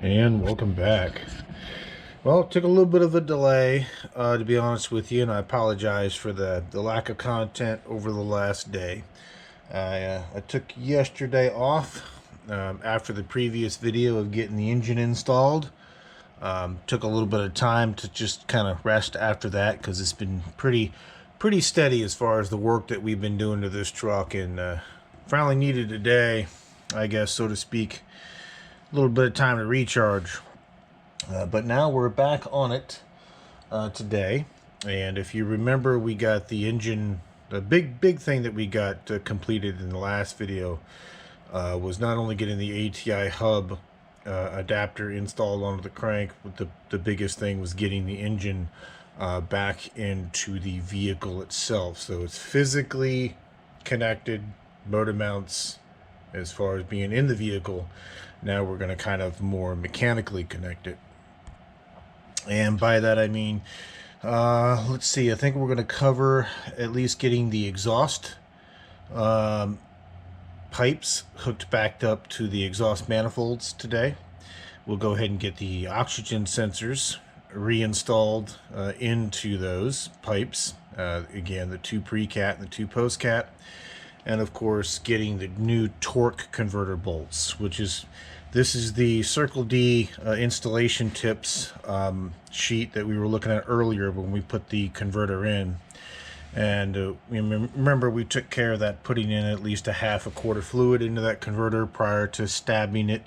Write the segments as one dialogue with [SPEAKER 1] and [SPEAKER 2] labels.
[SPEAKER 1] And welcome back. Well, it took a little bit of a delay, to be honest with you, and I apologize for the lack of content over the last day. I took yesterday off after the previous video of getting the engine installed. Took a little bit of time to just kind of rest after that because it's been pretty steady as far as the work that we've been doing to this truck, and finally needed a day, I guess, so to speak, a little bit of time to recharge. But now we're back on it today, and if you remember, we got the engine. The big thing that we got completed in the last video was not only getting the ATI hub adapter installed onto the crank, but the biggest thing was getting the engine back into the vehicle itself. So it's physically connected, motor mounts as far as being in the vehicle. Now we're going to kind of more mechanically connect it. And by that I mean, let's see, I think we're going to cover at least getting the exhaust pipes hooked back up to the exhaust manifolds today. We'll go ahead and get the oxygen sensors reinstalled into those pipes. Again, the 2 pre-cat and the 2 post-cat. And of course, getting the new torque converter bolts, this is the Circle D installation tips sheet that we were looking at earlier when we put the converter in. And remember, we took care of that, putting in at least a half a quart of fluid into that converter prior to stabbing it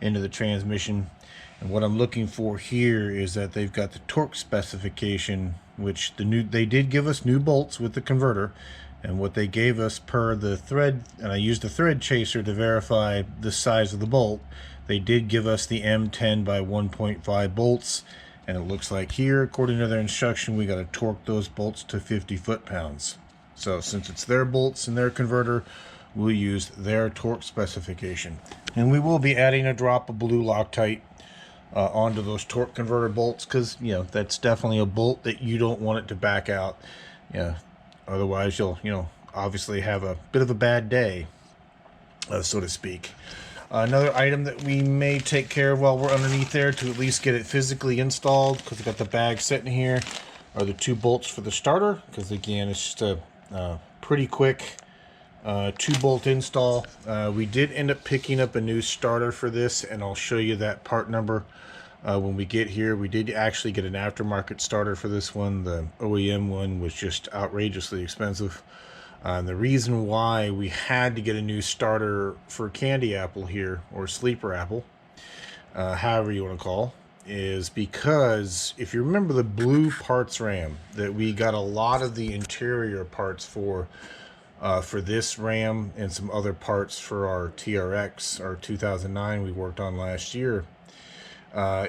[SPEAKER 1] into the transmission. And what I'm looking for here is that they've got the torque specification, which they did give us new bolts with the converter. And what they gave us per the thread, and I used a thread chaser to verify the size of the bolt, they did give us the M10 by 1.5 bolts. And it looks like here, according to their instruction, we got to torque those bolts to 50 foot-pounds. So since it's their bolts and their converter, we'll use their torque specification. And we will be adding a drop of blue Loctite onto those torque converter bolts, because, you know, that's definitely a bolt that you don't want it to back out. Yeah. Otherwise, you'll, obviously have a bit of a bad day, so to speak. Another item that we may take care of while we're underneath there to at least get it physically installed, because we got the bag sitting here, are the 2 bolts for the starter. Because again, it's just a pretty quick 2-bolt install. We did end up picking up a new starter for this, and I'll show you that part number when we get here. We did actually get an aftermarket starter for this one. The OEM one was just outrageously expensive. And the reason why we had to get a new starter for Candy Apple here, or Sleeper Apple, however you want to call, is because if you remember the blue parts RAM that we got a lot of the interior parts for this RAM and some other parts for our TRX, our 2009 we worked on last year,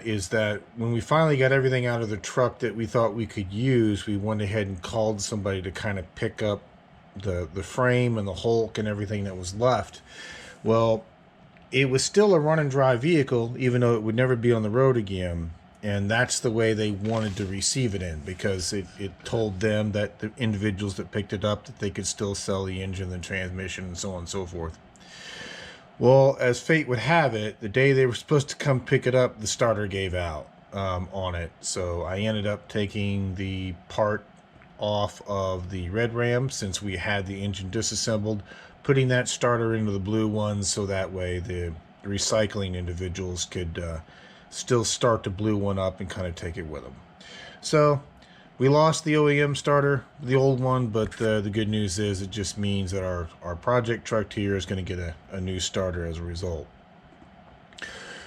[SPEAKER 1] is that when we finally got everything out of the truck that we thought we could use, we went ahead and called somebody to kind of pick up the frame and the Hulk and everything that was left. Well, it was still a run and drive vehicle, even though it would never be on the road again. And that's the way they wanted to receive it in, because it told them, that the individuals that picked it up, that they could still sell the engine, the transmission, and so on and so forth. Well, as fate would have it, the day they were supposed to come pick it up, the starter gave out on it. So I ended up taking the part off of the red RAM, since we had the engine disassembled, putting that starter into the blue one, so that way the recycling individuals could still start the blue one up and kind of take it with them. So we lost the OEM starter, the old one, but the good news is it just means that our project truck here is going to get a new starter as a result.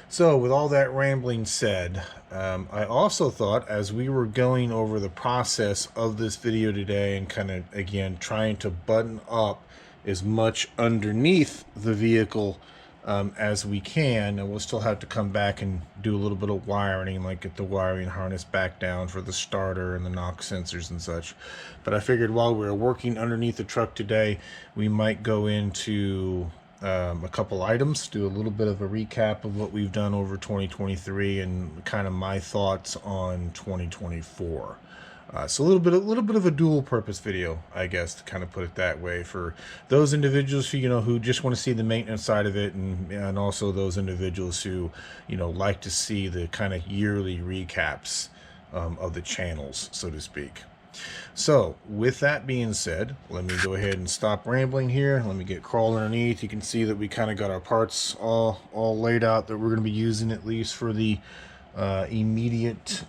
[SPEAKER 1] So with all that rambling said, I also thought, as we were going over the process of this video today and kind of, again, trying to button up as much underneath the vehicle as we can, and we'll still have to come back and do a little bit of wiring, like get the wiring harness back down for the starter and the knock sensors and such. But I figured while we were working underneath the truck today, we might go into a couple items, do a little bit of a recap of what we've done over 2023 and kind of my thoughts on 2024. So a little bit of a dual purpose video, I guess, to kind of put it that way, for those individuals who, who just want to see the maintenance side of it, and also those individuals who, like to see the kind of yearly recaps of the channels, so to speak. So with that being said, let me go ahead and stop rambling here. Let me get crawling underneath. You can see that we kind of got our parts all laid out that we're going to be using, at least for the immediate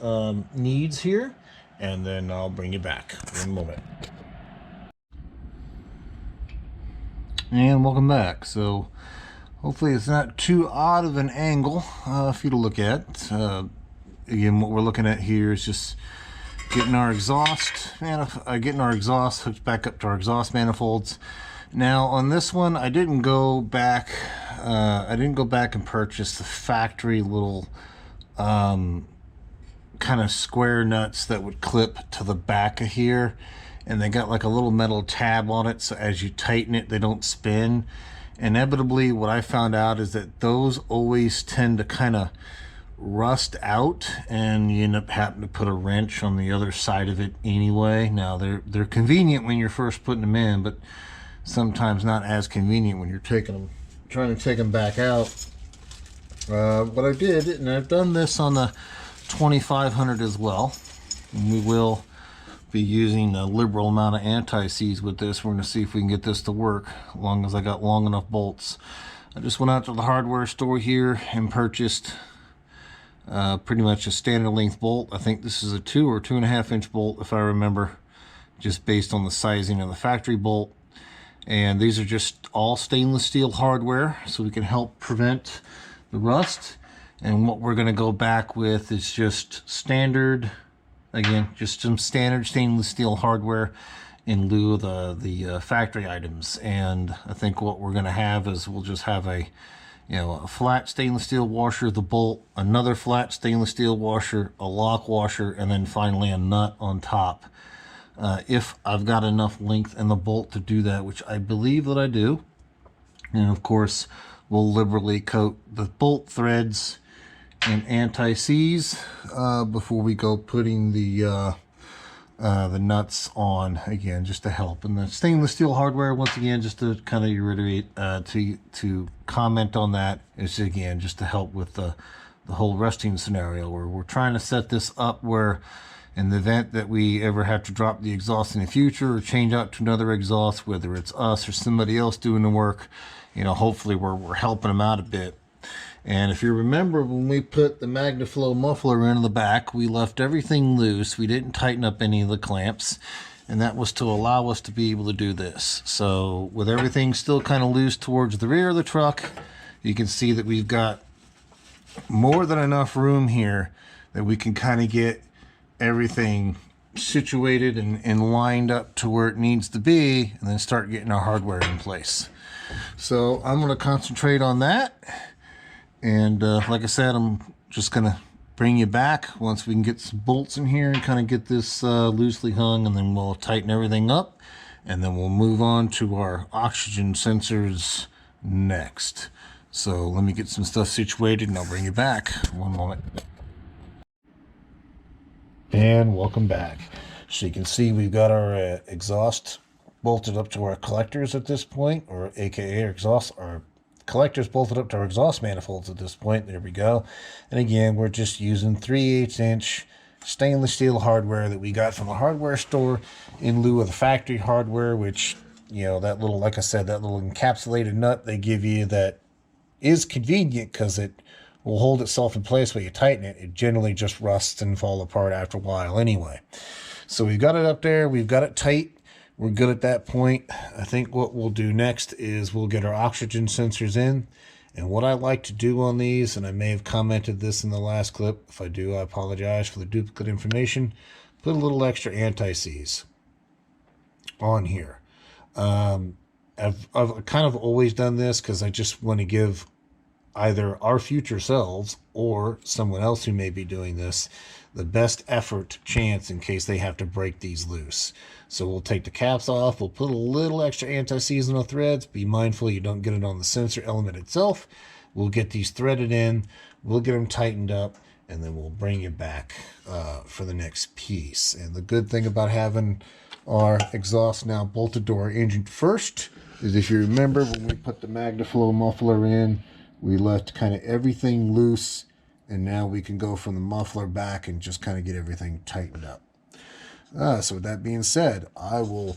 [SPEAKER 1] needs here. And then I'll bring you back in a moment. And welcome back. So hopefully it's not too odd of an angle for you to look at. Again, what we're looking at here is just getting our exhaust hooked back up to our exhaust manifolds. Now on this one, I didn't go back and purchase the factory little kind of square nuts that would clip to the back of here, and they got like a little metal tab on it, so as you tighten it they don't spin. Inevitably, what I found out is that those always tend to kind of rust out, and you end up having to put a wrench on the other side of it anyway. Now they're convenient when you're first putting them in, but sometimes not as convenient when you're trying to take them back out. What I did, and I've done this on the 2500 as well, and we will be using a liberal amount of anti-seize with this. We're going to see if we can get this to work, as long as I got long enough bolts. I just went out to the hardware store here and purchased pretty much a standard length bolt. I think this is a 2 or 2.5 inch bolt, if I remember, just based on the sizing of the factory bolt. And these are just all stainless steel hardware, so we can help prevent the rust. And what we're going to go back with is just standard, again, just some standard stainless steel hardware in lieu of the factory items. And I think what we're going to have is we'll just have a flat stainless steel washer, the bolt, another flat stainless steel washer, a lock washer, and then finally a nut on top. If I've got enough length in the bolt to do that, which I believe that I do. And of course, we'll liberally coat the bolt threads in anti-seize before we go putting the nuts on, again, just to help. And the stainless steel hardware, once again, just to kind of reiterate, to comment on that, is again just to help with the whole rusting scenario, where we're trying to set this up where, in the event that we ever have to drop the exhaust in the future or change out to another exhaust, whether it's us or somebody else doing the work, hopefully we're helping them out a bit. And if you remember, when we put the MagnaFlow muffler in the back, we left everything loose. We didn't tighten up any of the clamps, and that was to allow us to be able to do this. So with everything still kind of loose towards the rear of the truck, you can see that we've got more than enough room here that we can kind of get everything situated and lined up to where it needs to be, and then start getting our hardware in place. So I'm going to concentrate on that. And like I said, I'm just going to bring you back once we can get some bolts in here and kind of get this loosely hung, and then we'll tighten everything up, and then we'll move on to our oxygen sensors next. So let me get some stuff situated and I'll bring you back. One moment. And welcome back. So you can see we've got our exhaust bolted up to our collectors at this point, or aka our exhaust, our collectors bolted up to our exhaust manifolds at this point. There we go. And again, we're just using 3/8 inch stainless steel hardware that we got from the hardware store in lieu of the factory hardware, which, that little, like I said, that little encapsulated nut they give you that is convenient because it will hold itself in place when you tighten it. It generally just rusts and fall apart after a while anyway. So we've got it up there. We've got it tight. We're good at that point. I think what we'll do next is we'll get our oxygen sensors in. And what I like to do on these, and I may have commented this in the last clip, if I do, I apologize for the duplicate information, put a little extra anti-seize on here. I've kind of always done this because I just want to give either our future selves or someone else who may be doing this the best effort chance in case they have to break these loose. So we'll take the caps off, we'll put a little extra anti-seize on the threads. Be mindful you don't get it on the sensor element itself. We'll get these threaded in, we'll get them tightened up, and then we'll bring you back for the next piece. And the good thing about having our exhaust now bolted to our engine first is, if you remember, when we put the MagnaFlow muffler in, we left kind of everything loose, and now we can go from the muffler back and just kind of get everything tightened up. So with that being said, I will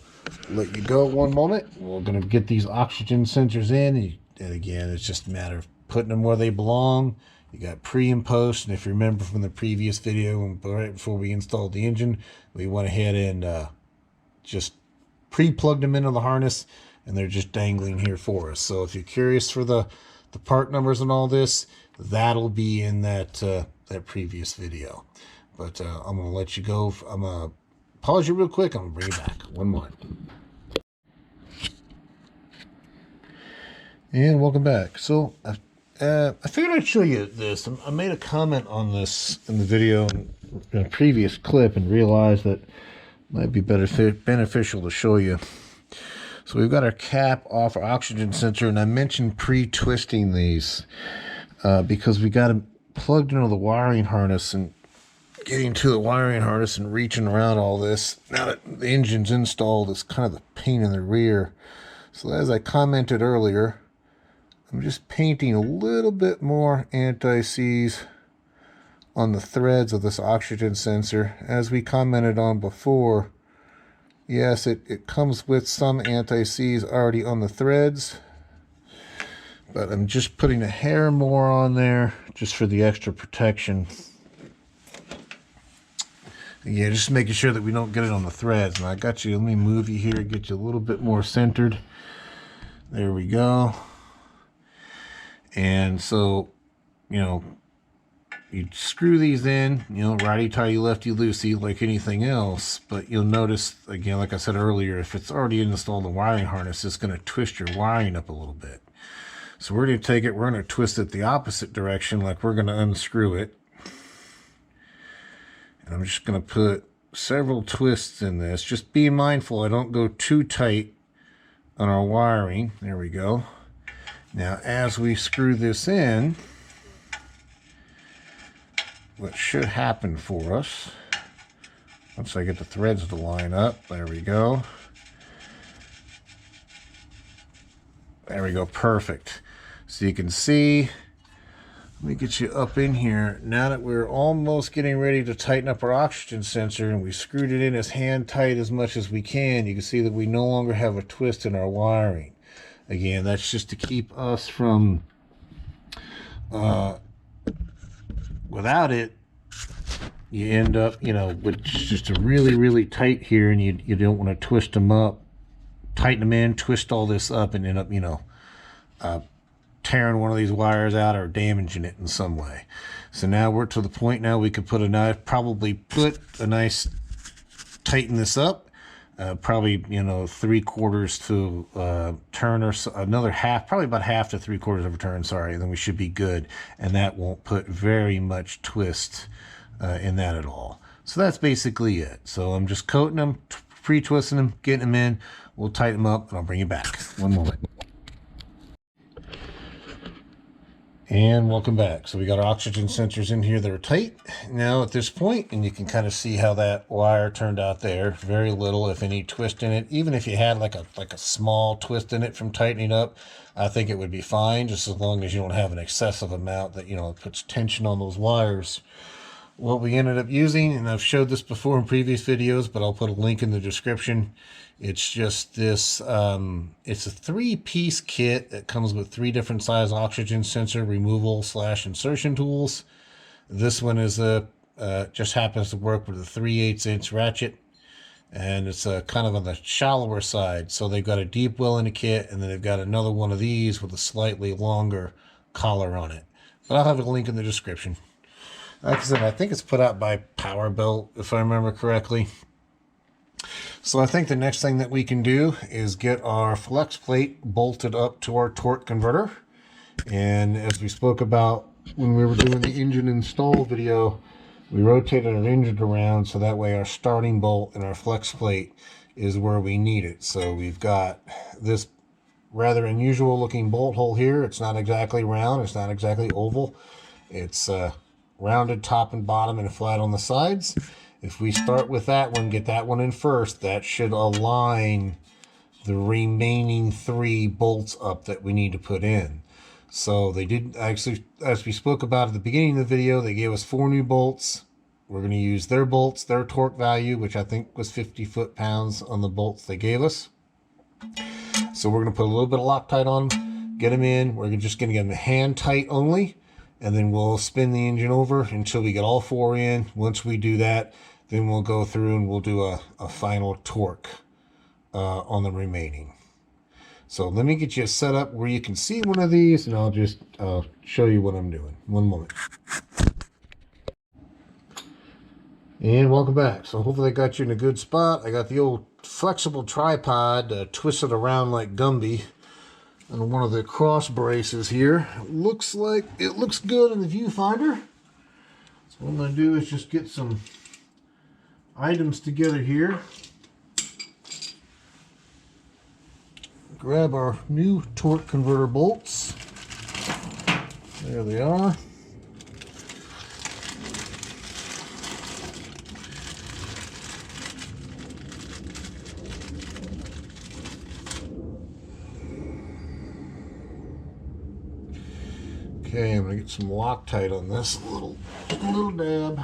[SPEAKER 1] let you go one moment. We're going to get these oxygen sensors in, and again, it's just a matter of putting them where they belong. You got pre and post, and if you remember from the previous video, right before we installed the engine, we went ahead and just pre-plugged them into the harness, and they're just dangling here for us. So if you're curious for the part numbers and all this, that'll be in that previous video. But I'm going to let you go. I'm going to pause you real quick. I'm going to bring you back. One more. And welcome back. So I figured I'd show you this. I made a comment on this in the video in a previous clip and realized that it might be beneficial to show you. So we've got our cap off our oxygen sensor, and I mentioned pre-twisting these because we got them plugged into the wiring harness, and getting to the wiring harness and reaching around all this, now that the engine's installed, is kind of the pain in the rear. So as I commented earlier, I'm just painting a little bit more anti-seize on the threads of this oxygen sensor. As we commented on before, yes, it comes with some anti-seize already on the threads, but I'm just putting a hair more on there just for the extra protection. Yeah, just making sure that we don't get it on the threads. And I got you, let me move you here, get you a little bit more centered. There we go. And so, you know, you screw these in, you know, righty-tighty, lefty-loosey, like anything else. But you'll notice, again, like I said earlier, if it's already installed the wiring harness, it's going to twist your wiring up a little bit. So we're going to take it, we're going to twist it the opposite direction, like we're going to unscrew it. And I'm just going to put several twists in this. Just be mindful I don't go too tight on our wiring. There we go. Now, as we screw this in, what should happen for us, once I get the threads to line up, there we go. There we go, perfect. So you can see, let me get you up in here. Now that we're almost getting ready to tighten up our oxygen sensor, and we screwed it in as hand tight as much as we can, you can see that we no longer have a twist in our wiring. Again, that's just to keep us from, without it, you end up, you know, with just a really, really tight here, and you don't want to twist them up, tighten them in, twist all this up, and end up, you know, tearing one of these wires out or damaging it in some way. So now we're to the point now we could put a knife, probably put a nice, tighten this up. Probably, you know, 3/4 to turn, or so, another half, probably about half to 3/4 of a turn, sorry, then we should be good. And that won't put very much twist in that at all. So that's basically it. So I'm just coating them, pre-twisting them, getting them in. We'll tighten them up, and I'll bring you back. One moment. And welcome back. So we got our oxygen sensors in here that are tight now at this point, and you can kind of see how that wire turned out there. Very little, if any, twist in it. Even if you had like a small twist in it from tightening up, I think it would be fine, just as long as you don't have an excessive amount that, you know, puts tension on those wires. What we ended up using, and I've showed this before in previous videos, but I'll put a link in the description. It's just this, it's a 3-piece kit that comes with 3 different size oxygen sensor removal / insertion tools. This one is just happens to work with a 3/8" ratchet, and it's kind of on the shallower side. So they've got a deep well in the kit, and then they've got another one of these with a slightly longer collar on it. But I'll have a link in the description. Like I said, I think it's put out by PowerBuilt, if I remember correctly. So I think the next thing that we can do is get our flex plate bolted up to our torque converter. And as we spoke about when we were doing the engine install video, we rotated our engine around so that way our starting bolt and our flex plate is where we need it. So we've got this rather unusual looking bolt hole here. It's not exactly round, it's not exactly oval. It's rounded top and bottom and flat on the sides. If we start with that one, get that one in first, that should align the remaining 3 bolts up that we need to put in. So they did actually, as we spoke about at the beginning of the video, they gave us 4 new bolts. We're going to use their bolts, their torque value, which I think was 50 foot-pounds on the bolts they gave us. So we're going to put a little bit of Loctite on them, get them in. We're just going to get them hand tight only, and then we'll spin the engine over until we get all 4 in. Once we do that, then we'll go through and we'll do a final torque on the remaining. So let me get you set up where you can see one of these, and I'll just show you what I'm doing. One moment. And welcome back. So hopefully I got you in a good spot. I got the old flexible tripod twisted around like Gumby on one of the cross braces here. It looks good in the viewfinder. So what I'm going to do is just get some items together here. Grab our new torque converter bolts. There they are. Okay, I'm going to get some Loctite on this, a little dab.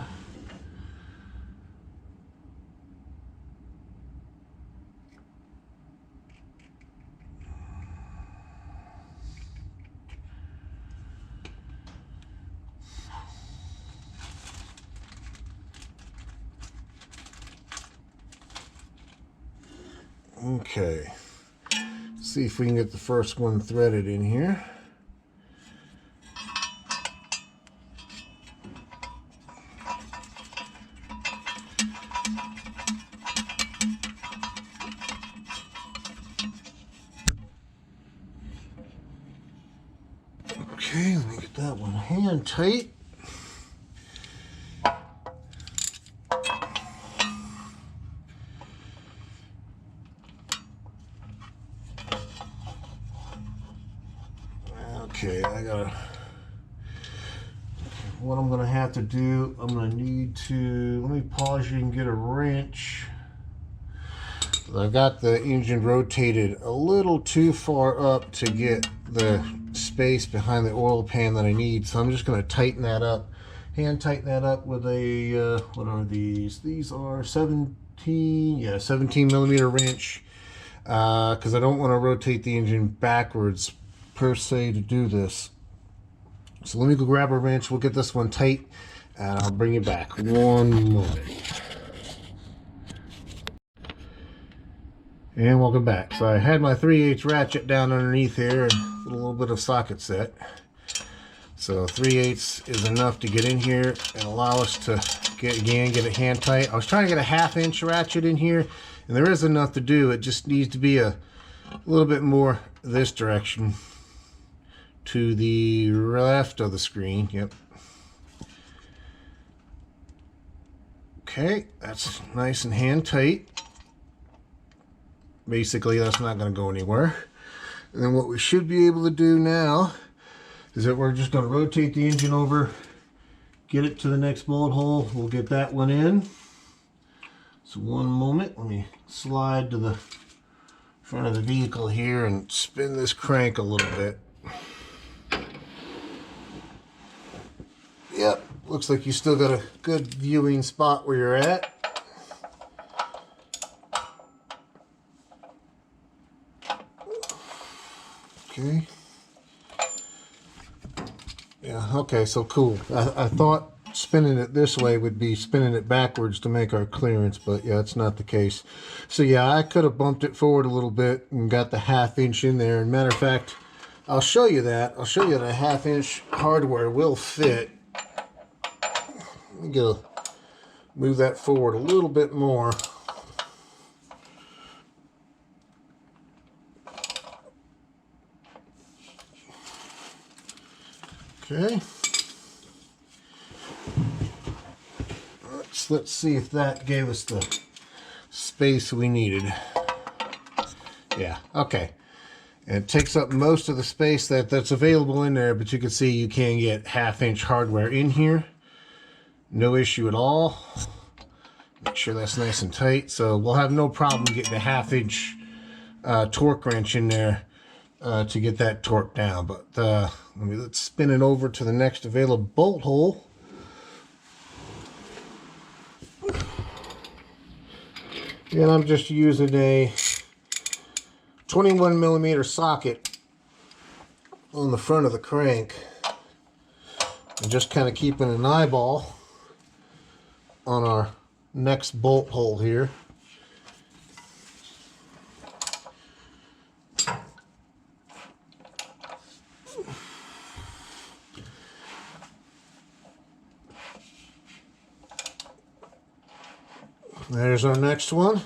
[SPEAKER 1] Okay, see if we can get the first one threaded in here. Okay, let me get that one hand tight. Okay, what I'm gonna have to do, I'm gonna need to, let me pause you and get a wrench. I've got the engine rotated a little too far up to get the space behind the oil pan that I need, so I'm just gonna tighten that up, hand tighten that up with a, what are these? These are 17 millimeter wrench, because I don't want to rotate the engine backwards per se to do this. So let me go grab a wrench, we'll get this one tight, and I'll bring you back. One moment. And welcome back. So I had my 3/8 ratchet down underneath here and a little bit of socket set. So 3/8 is enough to get in here and allow us to get it hand tight. I was trying to get a 1/2 inch ratchet in here, and there is enough to do. It just needs to be a little bit more this direction to the left of the screen. Yep. Okay, that's nice and hand tight. Basically, that's not going to go anywhere. And then what we should be able to do now is that we're just going to rotate the engine over, get it to the next bullet hole. We'll get that one in. So one moment, let me slide to the front of the vehicle here and spin this crank a little bit. Yep, looks like you still got a good viewing spot where you're at. Okay. Yeah, okay, so cool. I thought spinning it this way would be spinning it backwards to make our clearance, but yeah, it's not the case. So yeah, I could have bumped it forward a little bit and got the 1/2 inch in there. And matter of fact, I'll show you that. I'll show you that a 1/2 inch hardware will fit. Let me go move that forward a little bit more. Okay. Let's see if that gave us the space we needed. Yeah, okay. And it takes up most of the space that's available in there, but you can see you can get 1/2 inch hardware in here. No issue at all. Make sure that's nice and tight. So we'll have no problem getting a 1/2 inch torque wrench in there to get that torque down. But let's spin it over to the next available bolt hole. And I'm just using a 21mm socket on the front of the crank. And just kind of keeping an eyeball on our next bolt hole here. There's our next one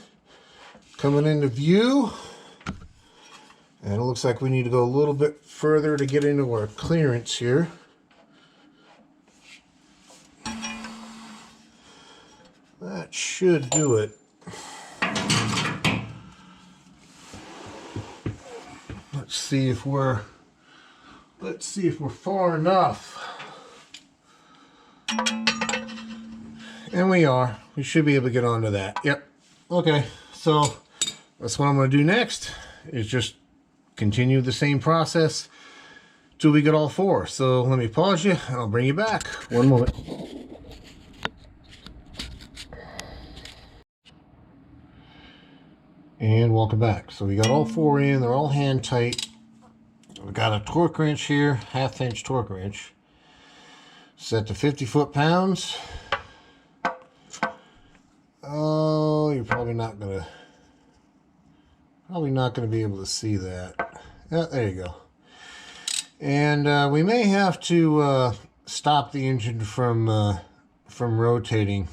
[SPEAKER 1] coming into view. And it looks like we need to go a little bit further to get into our clearance here. That should do it. Let's see if we're far enough. And we are. We should be able to get onto that. Yep. Okay. So that's what I'm going to do next, is just continue the same process till we get all four. So let me pause you and I'll bring you back. One moment. And welcome back. So we got all four in. They're all hand tight. We got a torque wrench here, 1/2 inch torque wrench, set to 50 foot-pounds. Oh, you're probably not gonna be able to see that. Yeah, there you go. And we may have to stop the engine from rotating.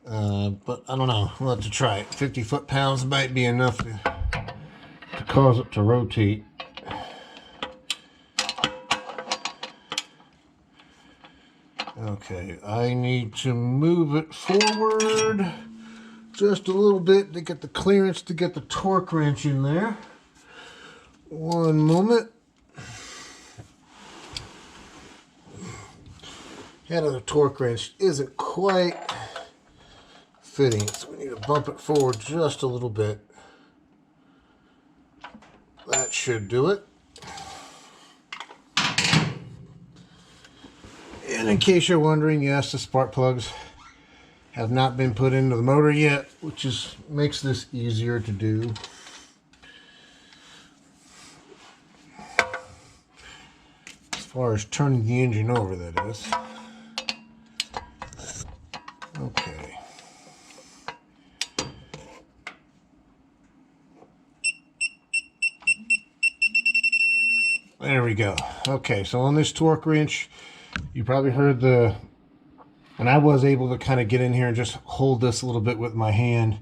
[SPEAKER 1] But I don't know. We'll have to try it. 50 foot-pounds might be enough to cause it to rotate. Okay, I need to move it forward just a little bit to get the clearance to get the torque wrench in there. One moment. Head of the torque wrench isn't quite fitting, so we need to bump it forward just a little bit. That should do it. And in case you're wondering, yes, the spark plugs have not been put into the motor yet, which makes this easier to do. As far as turning the engine over, that is. Okay. There we go. Okay, so on this torque wrench, you probably heard and I was able to kind of get in here and just hold this a little bit with my hand.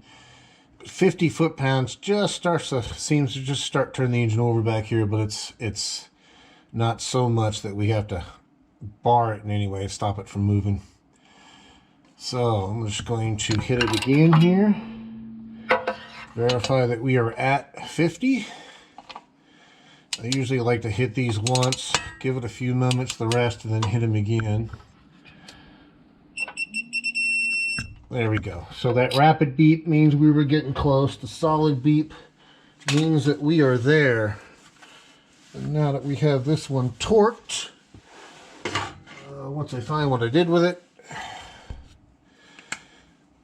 [SPEAKER 1] 50 foot-pounds just seems to just start turning the engine over back here, but it's not so much that we have to bar it in any way, stop it from moving. So I'm just going to hit it again here. Verify that we are at 50. I usually like to hit these once, give it a few moments, the rest, and then hit them again. There we go. So that rapid beep means we were getting close. The solid beep means that we are there. And now that we have this one torqued, once I find what I did with it,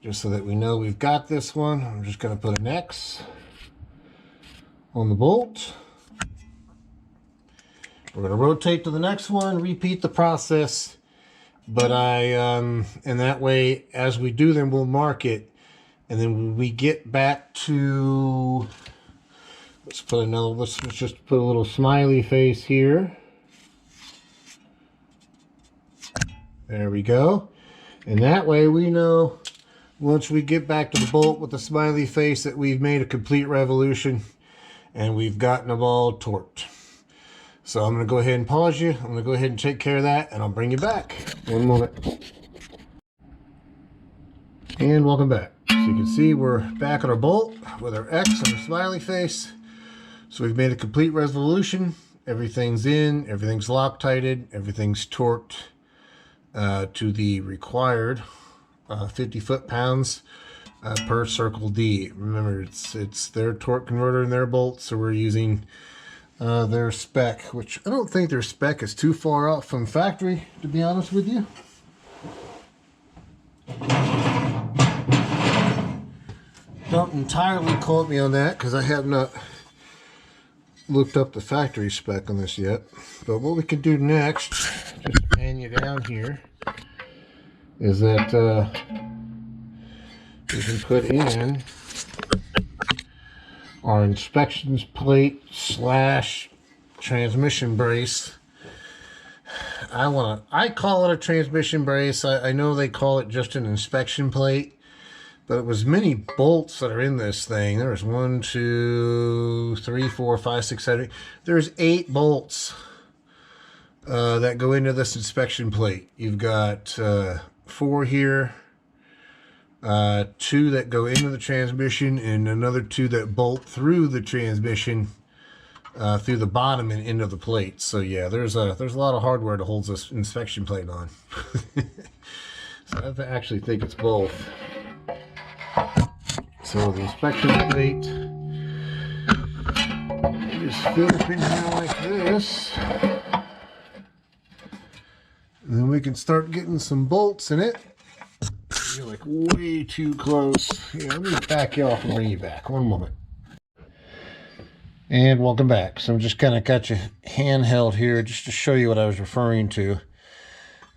[SPEAKER 1] just so that we know we've got this one, I'm just going to put an X on the bolt. We're going to rotate to the next one, repeat the process, but and that way, as we do them, we'll mark it, and then when we get back to, let's just put a little smiley face here. There we go. And that way we know, once we get back to the bolt with the smiley face, that we've made a complete revolution and we've gotten them all torqued. So I'm going to go ahead and pause you. I'm going to go ahead and take care of that, and I'll bring you back. One moment. And welcome back. So you can see we're back at our bolt with our X and our smiley face. So we've made a complete resolution. Everything's in, everything's Loctited, everything's torqued. to the required 50 foot-pounds per circle D. Remember, it's their torque converter and their bolts, so we're using their spec, which I don't think their spec is too far off from factory, to be honest with you. Don't entirely quote me on that, because I have not looked up the factory spec on this yet. But what we could do next, just pan you down here, is that we can put in our inspections plate slash transmission brace. I call it a transmission brace. I know they call it just an inspection plate, but it was many bolts that are in this thing. There's 1, 2, 3, 4, 5, 6, 7. There's 8 bolts that go into this inspection plate. You've got 4 here, 2 that go into the transmission, and another 2 that bolt through the transmission through the bottom and into the plate. So yeah, there's a lot of hardware that holds this inspection plate on. So I actually think it's both. So the inspection plate just fit up in here like this. And then we can start getting some bolts in it. You're like way too close. Here, let me back you off and bring you back. One moment. And welcome back. So I'm just kind of got you handheld here just to show you what I was referring to.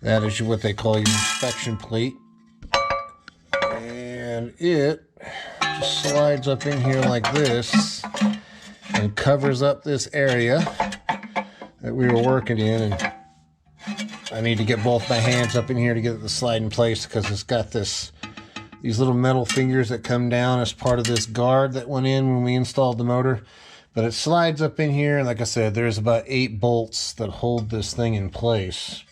[SPEAKER 1] That is what they call your inspection plate. And it just slides up in here like this and covers up this area that we were working in. And I need to get both my hands up in here to get it to slide in place, because it's got these little metal fingers that come down as part of this guard that went in when we installed the motor. But it slides up in here, and like I said, there's about 8 bolts that hold this thing in place.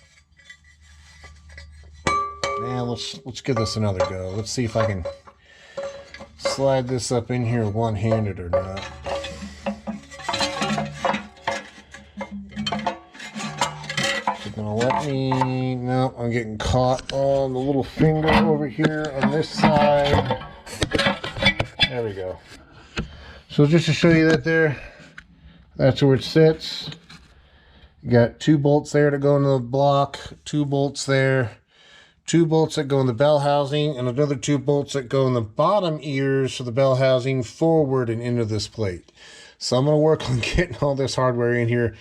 [SPEAKER 1] Now let's give this another go. Let's see if I can slide this up in here one-handed or not. Is it gonna let me? No, I'm getting caught on the little finger over here on this side. There we go. So just to show you that there, that's where it sits. You got 2 bolts there to go into the block, 2 bolts there, 2 bolts that go in the bell housing, and another 2 bolts that go in the bottom ears of the bell housing forward and into this plate. So I'm going to work on getting all this hardware in here,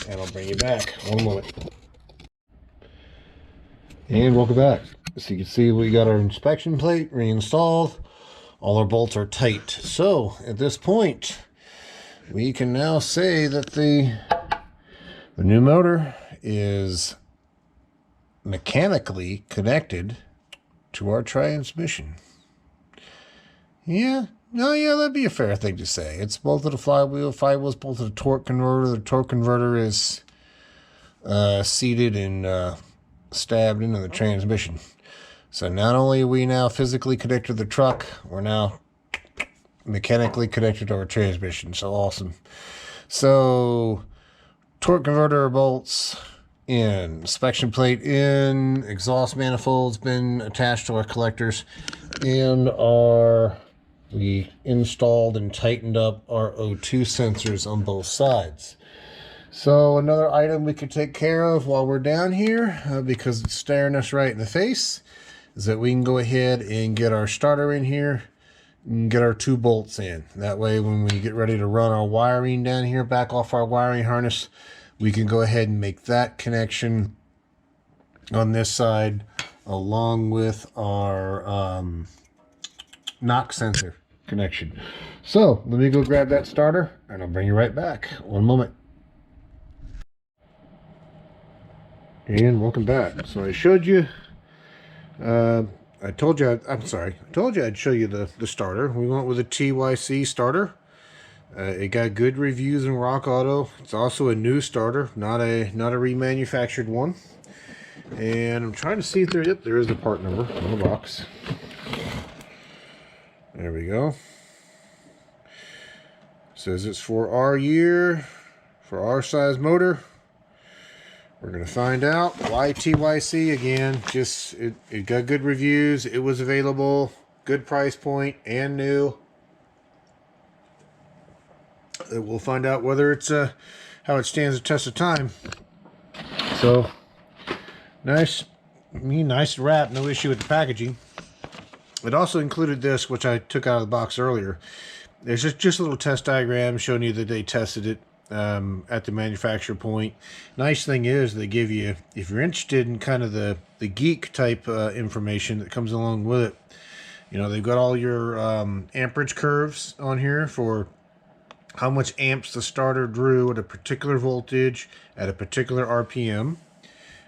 [SPEAKER 1] and I'll bring you back. One moment. And welcome back. So you can see we got our inspection plate reinstalled. All our bolts are tight. So at this point, we can now say that the new motor is mechanically connected to our transmission. Yeah, no, yeah, that'd be a fair thing to say. It's bolted to flywheel, flywheel's bolted to torque converter. The torque converter is seated and stabbed into the transmission. So not only are we now physically connected to the truck, we're now mechanically connected to our transmission. So awesome. So torque converter bolts in, inspection plate in, exhaust manifold's been attached to our collectors, and we installed and tightened up our O2 sensors on both sides. So another item we could take care of while we're down here, because it's staring us right in the face, is that we can go ahead and get our starter in here and get our 2 bolts in. That way when we get ready to run our wiring down here, back off our wiring harness, we can go ahead and make that connection on this side along with our knock sensor connection. So let me go grab that starter and I'll bring you right back. One moment. And welcome back. So I showed you, I told you I'd show you the starter. We went with a TYC starter. It got good reviews in Rock Auto. It's also a new starter, not a remanufactured one. And I'm trying to see if there is a part number on the box. There we go. Says it's for our year, for our size motor. We're going to find out why TYC again. Just it got good reviews. It was available, good price point, and new. We'll find out whether it's how it stands the test of time. So nice wrap. No issue with the packaging. It also included this, which I took out of the box earlier. There's just a little test diagram showing you that they tested it at the manufacturer point. Nice thing is they give you, if you're interested in kind of the geek type information that comes along with it, you know, they've got all your amperage curves on here for how much amps the starter drew at a particular voltage at a particular RPM.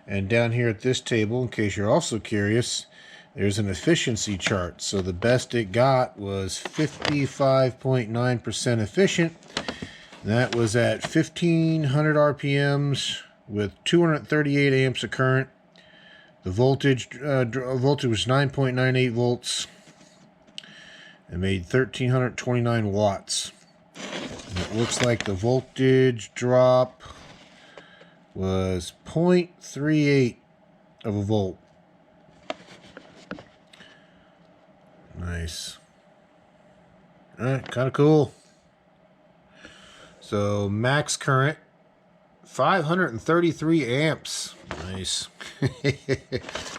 [SPEAKER 1] And down here at this table, in case you're also curious, there's an efficiency chart. So the best it got was 55.9% efficient. That was at 1500 RPMs with 238 amps of current. The voltage was 9.98 volts. It made 1329 watts. And it looks like the voltage drop was 0.38 of a volt. Nice. Alright, kind of cool. So max current 533 amps. Nice.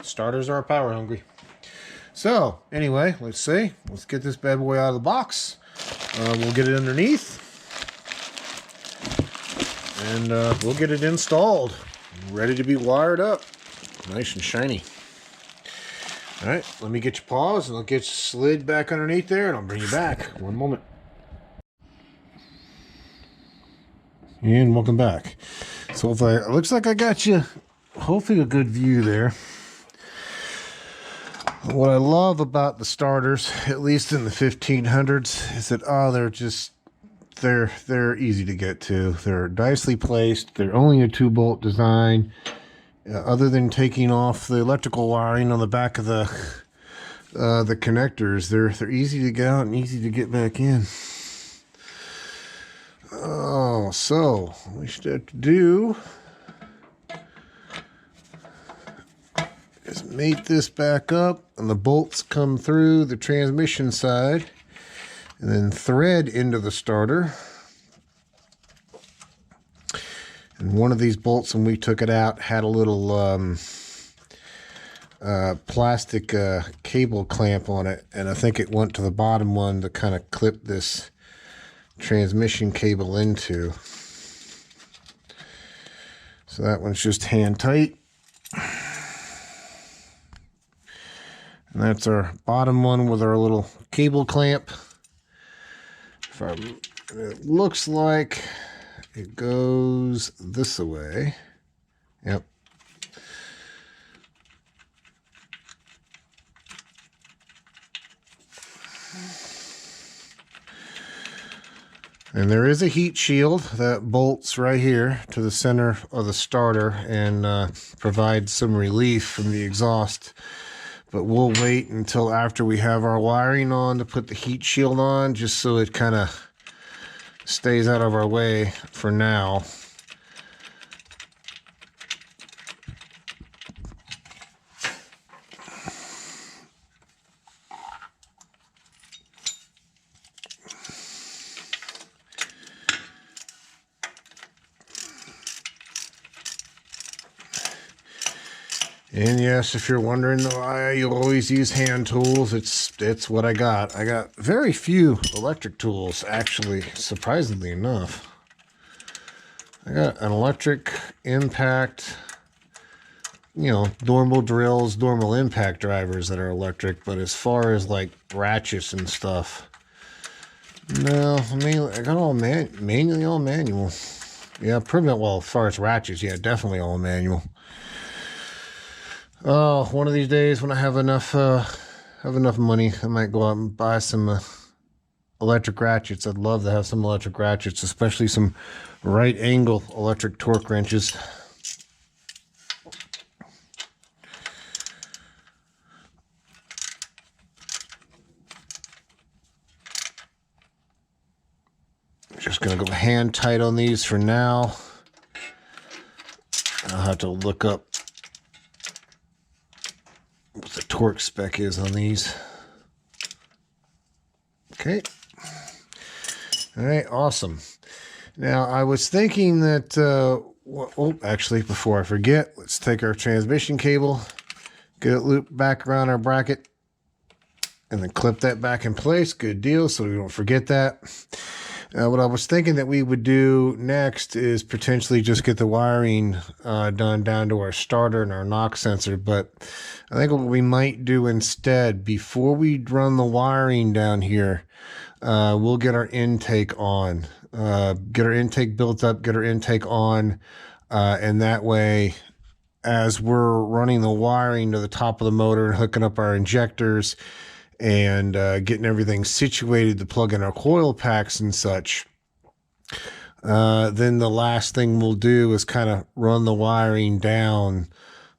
[SPEAKER 1] Starters are power hungry. So anyway, let's get this bad boy out of the box. We'll get it underneath and we'll get it installed, ready to be wired up, nice and shiny. All right, let me get you paused and I'll get you slid back underneath there and I'll bring you back. One moment. And welcome back. So it looks like I got you hopefully a good view there. What I love about the starters, at least in the 1500s, is that they're easy to get to. They're nicely placed. They're only a 2-bolt design. Other than taking off the electrical wiring on the back of the connectors, they're easy to get out and easy to get back in. Oh, so what we should have to do is mate this back up, and the bolts come through the transmission side, and then thread into the starter. And one of these bolts, when we took it out, had a little plastic cable clamp on it, and I think it went to the bottom one to kind of clip this transmission cable into. So that one's just hand tight. And that's our bottom one with our little cable clamp. It looks like it goes this way. Yep. And there is a heat shield that bolts right here to the center of the starter and provides some relief from the exhaust. But we'll wait until after we have our wiring on to put the heat shield on, just so it kind of stays out of our way for now. And yes, if you're wondering why you always use hand tools, it's what I got. I got very few electric tools, actually, surprisingly enough. I got an electric impact, you know, normal drills, normal impact drivers that are electric, but as far as like ratchets and stuff, no, I mean, I got all manually, all manual. Yeah, pretty much, well, as far as ratchets, yeah, definitely all manual. Oh, one of these days when I have enough money, I might go out and buy some electric ratchets. I'd love to have some electric ratchets, especially some right angle electric torque wrenches. Just gonna go hand tight on these for now. I'll have to look up what the Torx spec is on these. Okay. All right, awesome. Now, I was thinking that, actually, before I forget, let's take our transmission cable, get it looped back around our bracket, and then clip that back in place. Good deal, so we don't forget that. What I was thinking that we would do next is potentially just get the wiring done down to our starter and our knock sensor. But I think what we might do instead, before we run the wiring down here, we'll get our intake on. Get our intake built up, get our intake on, and that way, as we're running the wiring to the top of the motor and hooking up our injectors, and getting everything situated to plug in our coil packs and such, then the last thing we'll do is kind of run the wiring down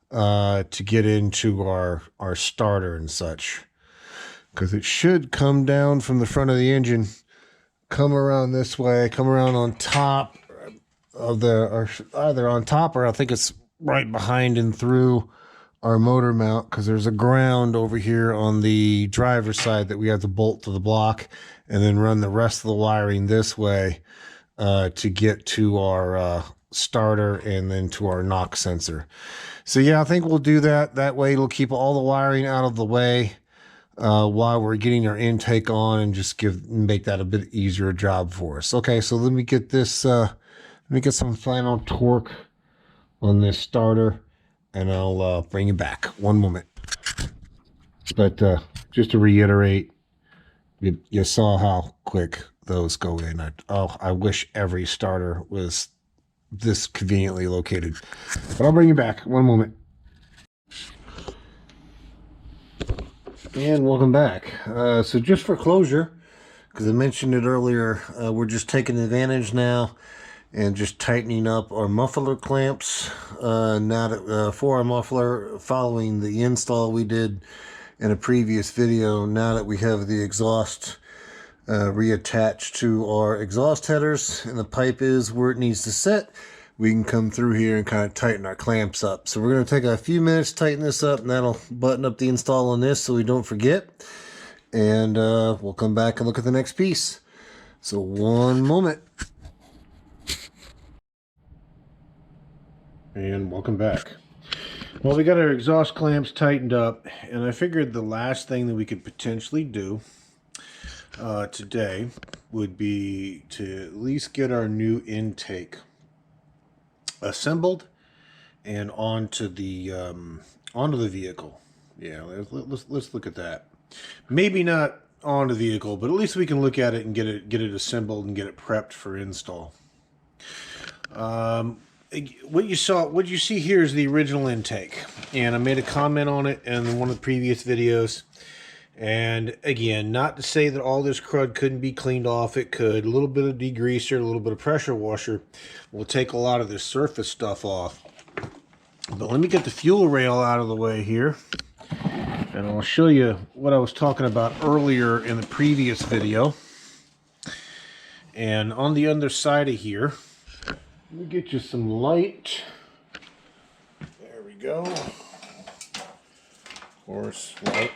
[SPEAKER 1] to get into our starter and such, because it should come down from the front of the engine, come around this way, come around on top of the, or either on top, or I think it's right behind and through our motor mount, because there's a ground over here on the driver's side that we have to bolt to the block, and then run the rest of the wiring this way to get to our starter and then to our knock sensor. So yeah, I think we'll do that. That way it'll keep all the wiring out of the way while we're getting our intake on, and just make that a bit easier job for us. Okay, so let me get this, let me get some final torque on this starter, and I'll bring you back. One moment. But just to reiterate, you saw how quick those go in. I wish every starter was this conveniently located. But I'll bring you back. One moment. And welcome back. So just for closure, because I mentioned it earlier, we're just taking advantage now and just tightening up our muffler clamps now that, for our muffler, following the install we did in a previous video. Now that we have the exhaust reattached to our exhaust headers and the pipe is where it needs to sit, we can come through here and kind of tighten our clamps up. So we're going to take a few minutes to tighten this up, and that'll button up the install on this so we don't forget. And we'll come back and look at the next piece. So one moment. And welcome back. Well, we got our exhaust clamps tightened up, and I figured the last thing that we could potentially do today would be to at least get our new intake assembled and onto the vehicle. Yeah, let's look at that. Maybe not onto the vehicle, but at least we can look at it and get it assembled and get it prepped for install. What you see here is the original intake, and I made a comment on it in one of the previous videos. And again, not to say that all this crud couldn't be cleaned off. It could. A little bit of degreaser, a little bit of pressure washer will take a lot of this surface stuff off. But let me get the fuel rail out of the way here, and I'll show you what I was talking about earlier in the previous video. And on the underside of here, let me get you some light. There we go. Of course, light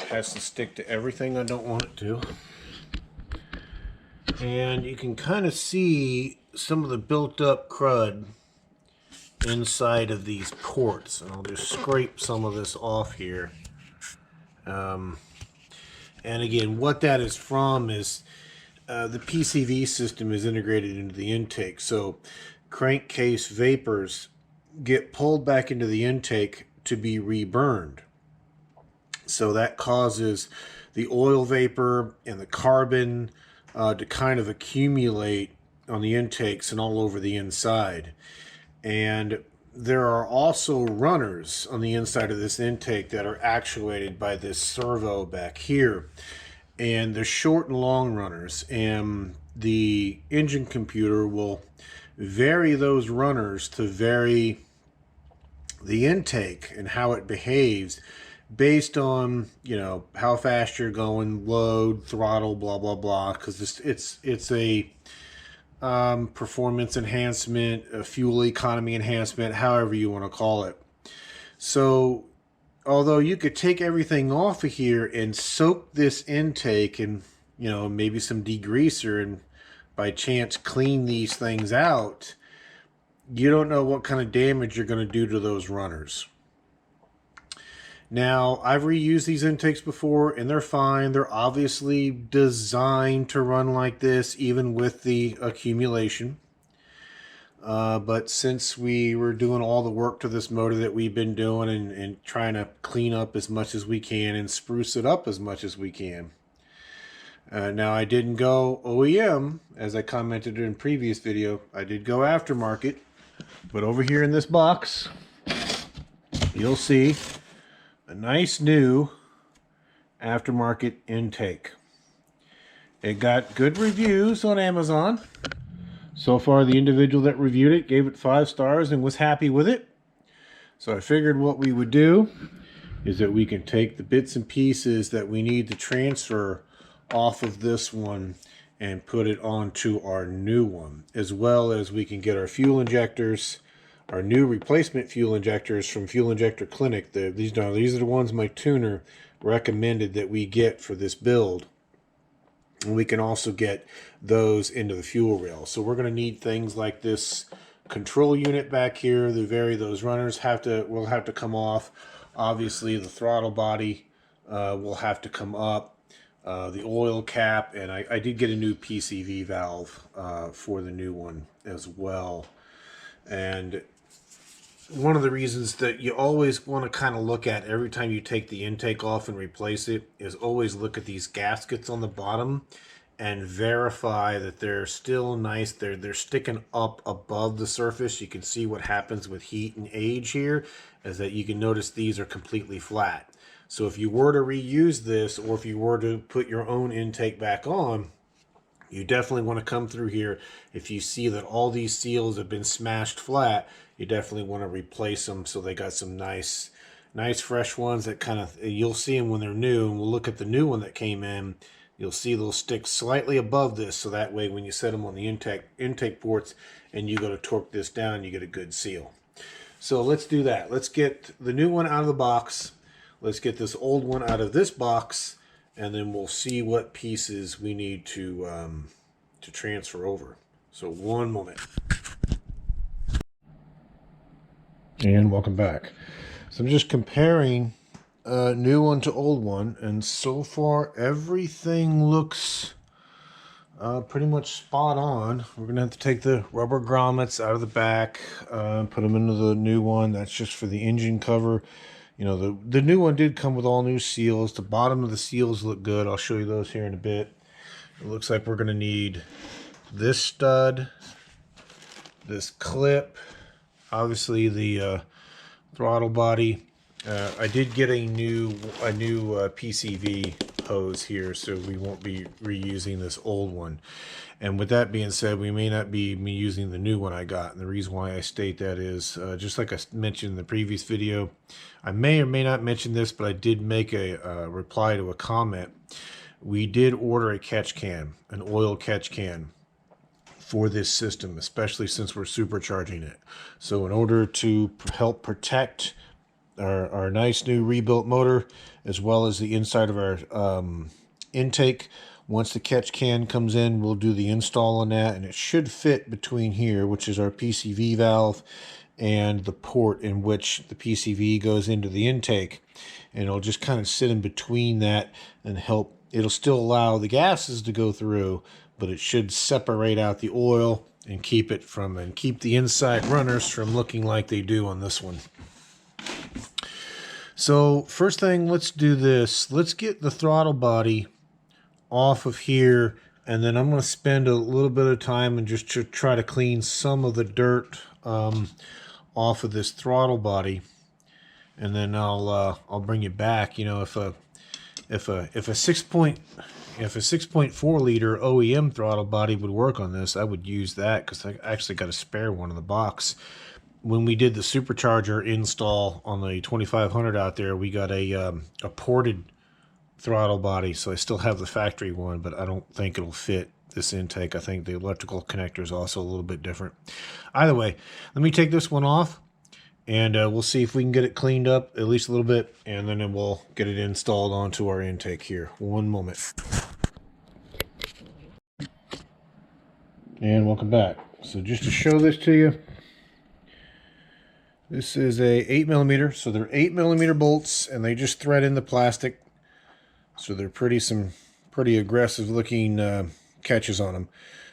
[SPEAKER 1] has to stick to everything I don't want it to. And you can kind of see some of the built up crud inside of these ports. And I'll just scrape some of this off here. And again, what that is from is the PCV system is integrated into the intake. So crankcase vapors get pulled back into the intake to be reburned. So that causes the oil vapor and the carbon to kind of accumulate on the intakes and all over the inside. And there are also runners on the inside of this intake that are actuated by this servo back here. And they're short and long runners, and the engine computer will vary those runners to vary the intake and how it behaves based on, you know, how fast you're going, load, throttle, blah blah blah, because it's a performance enhancement, fuel economy enhancement, however you want to call it. So although you could take everything off of here and soak this intake and, you know, maybe some degreaser and by chance clean these things out, you don't know what kind of damage you're going to do to those runners. Now, I've reused these intakes before and they're fine. They're obviously designed to run like this, even with the accumulation. But since we were doing all the work to this motor that we've been doing and trying to clean up as much as we can and spruce it up as much as we can. Now, I didn't go OEM, as I commented in a previous video. I did go aftermarket. But over here in this box, you'll see a nice new aftermarket intake. It got good reviews on Amazon. So far, the individual that reviewed it gave it 5 stars and was happy with it. So I figured what we would do is that we can take the bits and pieces that we need to transfer off of this one and put it onto our new one, as well as we can get our fuel injectors, our new replacement fuel injectors from Injector Clinic. These are the ones my tuner recommended that we get for this build. And we can also get those into the fuel rail. So we're going to need things like this control unit back here. Those runners will have to come off. Obviously, the throttle body will have to come up. The oil cap, and I did get a new PCV valve for the new one as well. And one of the reasons that you always want to kind of look at every time you take the intake off and replace it is always look at these gaskets on the bottom and verify that they're still nice. They're sticking up above the surface. You can see what happens with heat and age here is that you can notice these are completely flat. So if you were to reuse this, or if you were to put your own intake back on, you definitely want to come through here. If you see that all these seals have been smashed flat, you definitely want to replace them so they got some nice fresh ones that kind of, you'll see them when they're new. And we'll look at the new one that came in. You'll see they'll stick slightly above this, so that way when you set them on the intake ports and you go to torque this down, you get a good seal. So let's do that. Let's get the new one out of the box. Let's get this old one out of this box, and then we'll see what pieces we need to transfer over. So one moment. And welcome back. So I'm just comparing new one to old one, and so far everything looks pretty much spot on. We're gonna have to take the rubber grommets out of the back, put them into the new one. That's just for the engine cover. You know, the new one did come with all new seals. The bottom of the seals look good. I'll show you those here in a bit. It looks like we're gonna need this stud, this clip, obviously the throttle body. I did get a new PCV hose here, so we won't be reusing this old one. And with that being said, we may not be using the new one I got. And the reason why I state that is, just like I mentioned in the previous video, I may or may not mention this, but I did make a reply to a comment. We did order a catch can, an oil catch can for this system, especially since we're supercharging it. So in order to help protect our nice new rebuilt motor, as well as the inside of our intake, once the catch can comes in, we'll do the install on that, and it should fit between here, which is our PCV valve, and the port in which the PCV goes into the intake. And it'll just kind of sit in between that and help. It'll still allow the gases to go through, but it should separate out the oil and keep the inside runners from looking like they do on this one. So first thing, let's do this. Let's get the throttle body off of here, and then I'm going to spend a little bit of time and just to try to clean some of the dirt off of this throttle body, and then I'll bring it back. You know, if a 6.4 liter OEM throttle body would work on this, I would use that, because I actually got a spare one in the box. When we did the supercharger install on the 2500 out there, we got a ported throttle body, so I still have the factory one, but I don't think it'll fit this intake. I think the electrical connector is also a little bit different. Either way, let me take this one off, and we'll see if we can get it cleaned up at least a little bit, and then we'll get it installed onto our intake here. One moment. And welcome back. So just to show this to you, this is a 8mm, so they're 8mm bolts, and they just thread in the plastic. So they're pretty aggressive looking catches on them.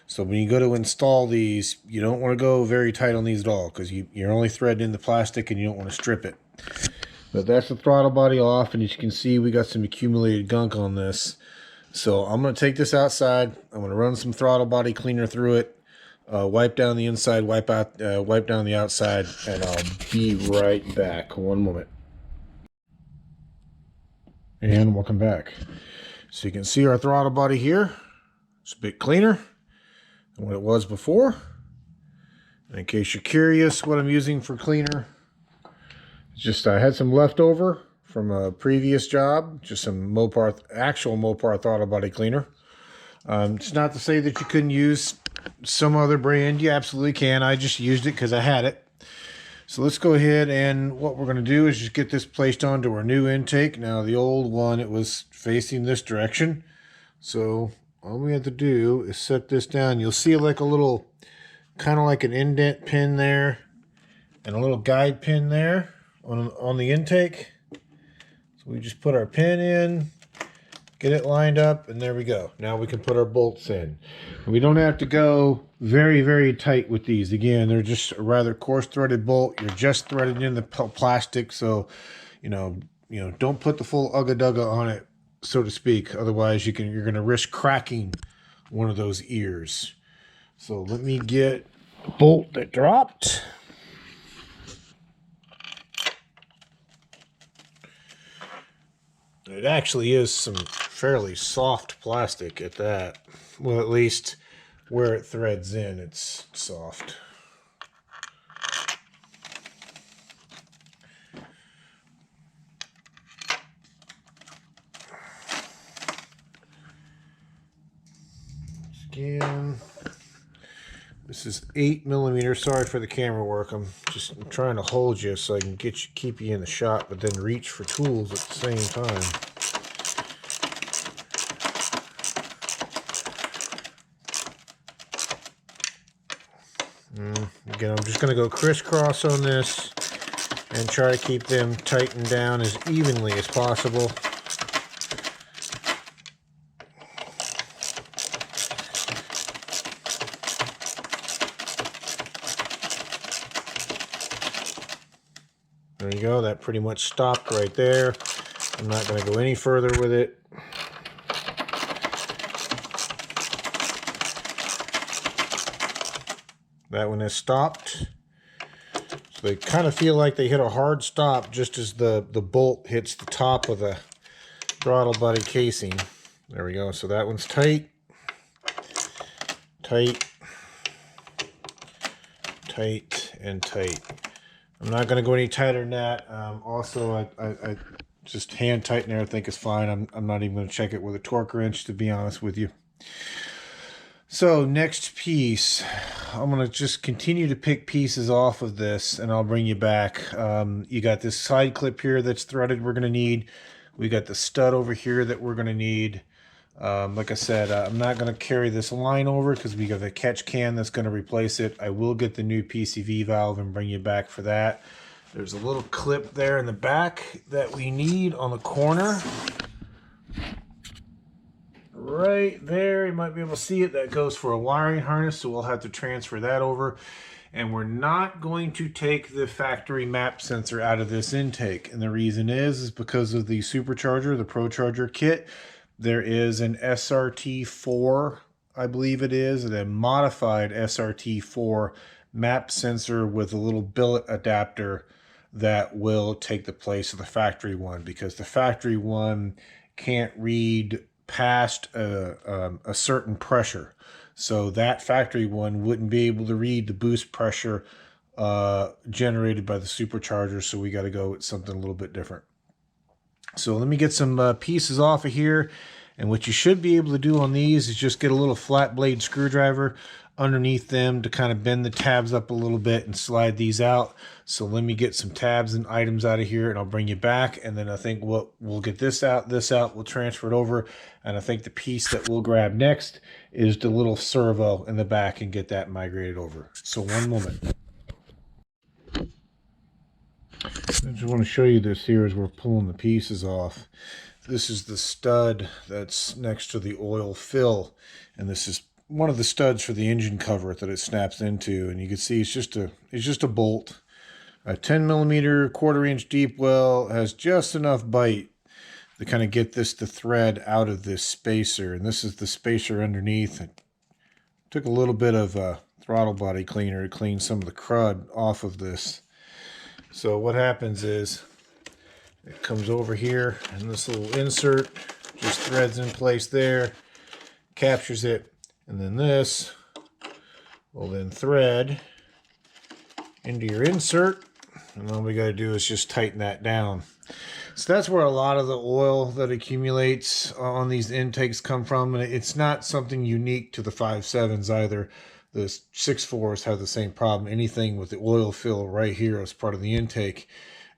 [SPEAKER 1] So when you go to install these, you don't want to go very tight on these at all, because you're only threading in the plastic and you don't want to strip it. But that's the throttle body off, and as you can see, we got some accumulated gunk on this. So I'm going to take this outside. I'm going to run some throttle body cleaner through it, wipe down the inside, wipe down the outside, and I'll be right back. One moment. And welcome back. So you can see our throttle body here. It's a bit cleaner than what it was before. And in case you're curious what I'm using for cleaner, it's just I had some leftover from a previous job, just some Mopar, actual Mopar throttle body cleaner. It's not to say that you couldn't use some other brand. You absolutely can. I just used it because I had it. So let's go ahead, and what we're going to do is just get this placed onto our new intake. Now the old one, it was facing this direction. So all we have to do is set this down. You'll see like a little, kind of like an indent pin there, and a little guide pin there on the intake. So we just put our pin in, get it lined up, and there we go. Now we can put our bolts in. And we don't have to go very, very tight with these. Again, they're just a rather coarse threaded bolt. You're just threaded in the plastic, so you know, don't put the full ugga-dugga on it, so to speak. Otherwise, you're going to risk cracking one of those ears. So let me get a bolt that dropped. It actually is some fairly soft plastic at that. Well, at least where it threads in, it's soft. Again, this is 8mm. Sorry for the camera work. I'm trying to hold you so I can keep you in the shot, but then reach for tools at the same time. Again, I'm just going to go crisscross on this and try to keep them tightened down as evenly as possible. There you go. That pretty much stopped right there. I'm not going to go any further with it. That one has stopped. So they kind of feel like they hit a hard stop just as the bolt hits the top of the throttle body casing. There we go. So that one's tight. Tight. Tight and tight. I'm not going to go any tighter than that. Also, I just hand tighten there. I think is fine. I'm not even going to check it with a torque wrench, to be honest with you. So next piece, I'm going to just continue to pick pieces off of this, and I'll bring you back. You got this side clip here that's threaded we're going to need. We got the stud over here that we're going to need. Like I said, I'm not going to carry this line over because we got the catch can that's going to replace it. I will get the new PCV valve and bring you back for that. There's a little clip there in the back that we need on the corner. Right there, you might be able to see it. That goes for a wiring harness, so we'll have to transfer that over. And we're not going to take the factory map sensor out of this intake. And the reason is because of the supercharger, the ProCharger kit. There is an SRT4, I believe it is, and a modified SRT4 map sensor with a little billet adapter that will take the place of the factory one, because the factory one can't read past a certain pressure. So that factory one wouldn't be able to read the boost pressure generated by the supercharger, so we got to go with something a little bit different. So let me get some pieces off of here, And what you should be able to do on these is just get a little flat blade screwdriver underneath them to kind of bend the tabs up a little bit and slide these out. So let me get some tabs and items out of here, and I'll bring you back. And then I think we'll get this out, we'll transfer it over. And I think the piece that we'll grab next is the little servo in the back and get that migrated over. So one moment. I just want to show you this here as we're pulling the pieces off. This is the stud that's next to the oil fill, and this is one of the studs for the engine cover that it snaps into. And you can see it's just a bolt, a 10mm 1/4 inch deep well. Has just enough bite to kind of get this to thread out of this spacer, and this is the spacer underneath. It took a little bit of a throttle body cleaner to clean some of the crud off of this. So what happens is it comes over here, and this little insert just threads in place there, captures it, and then this will then thread into your insert, and all we got to do is just tighten that down. So that's where a lot of the oil that accumulates on these intakes come from, and it's not something unique to the 5.7s either. The 6.4s have the same problem. Anything with the oil fill right here as part of the intake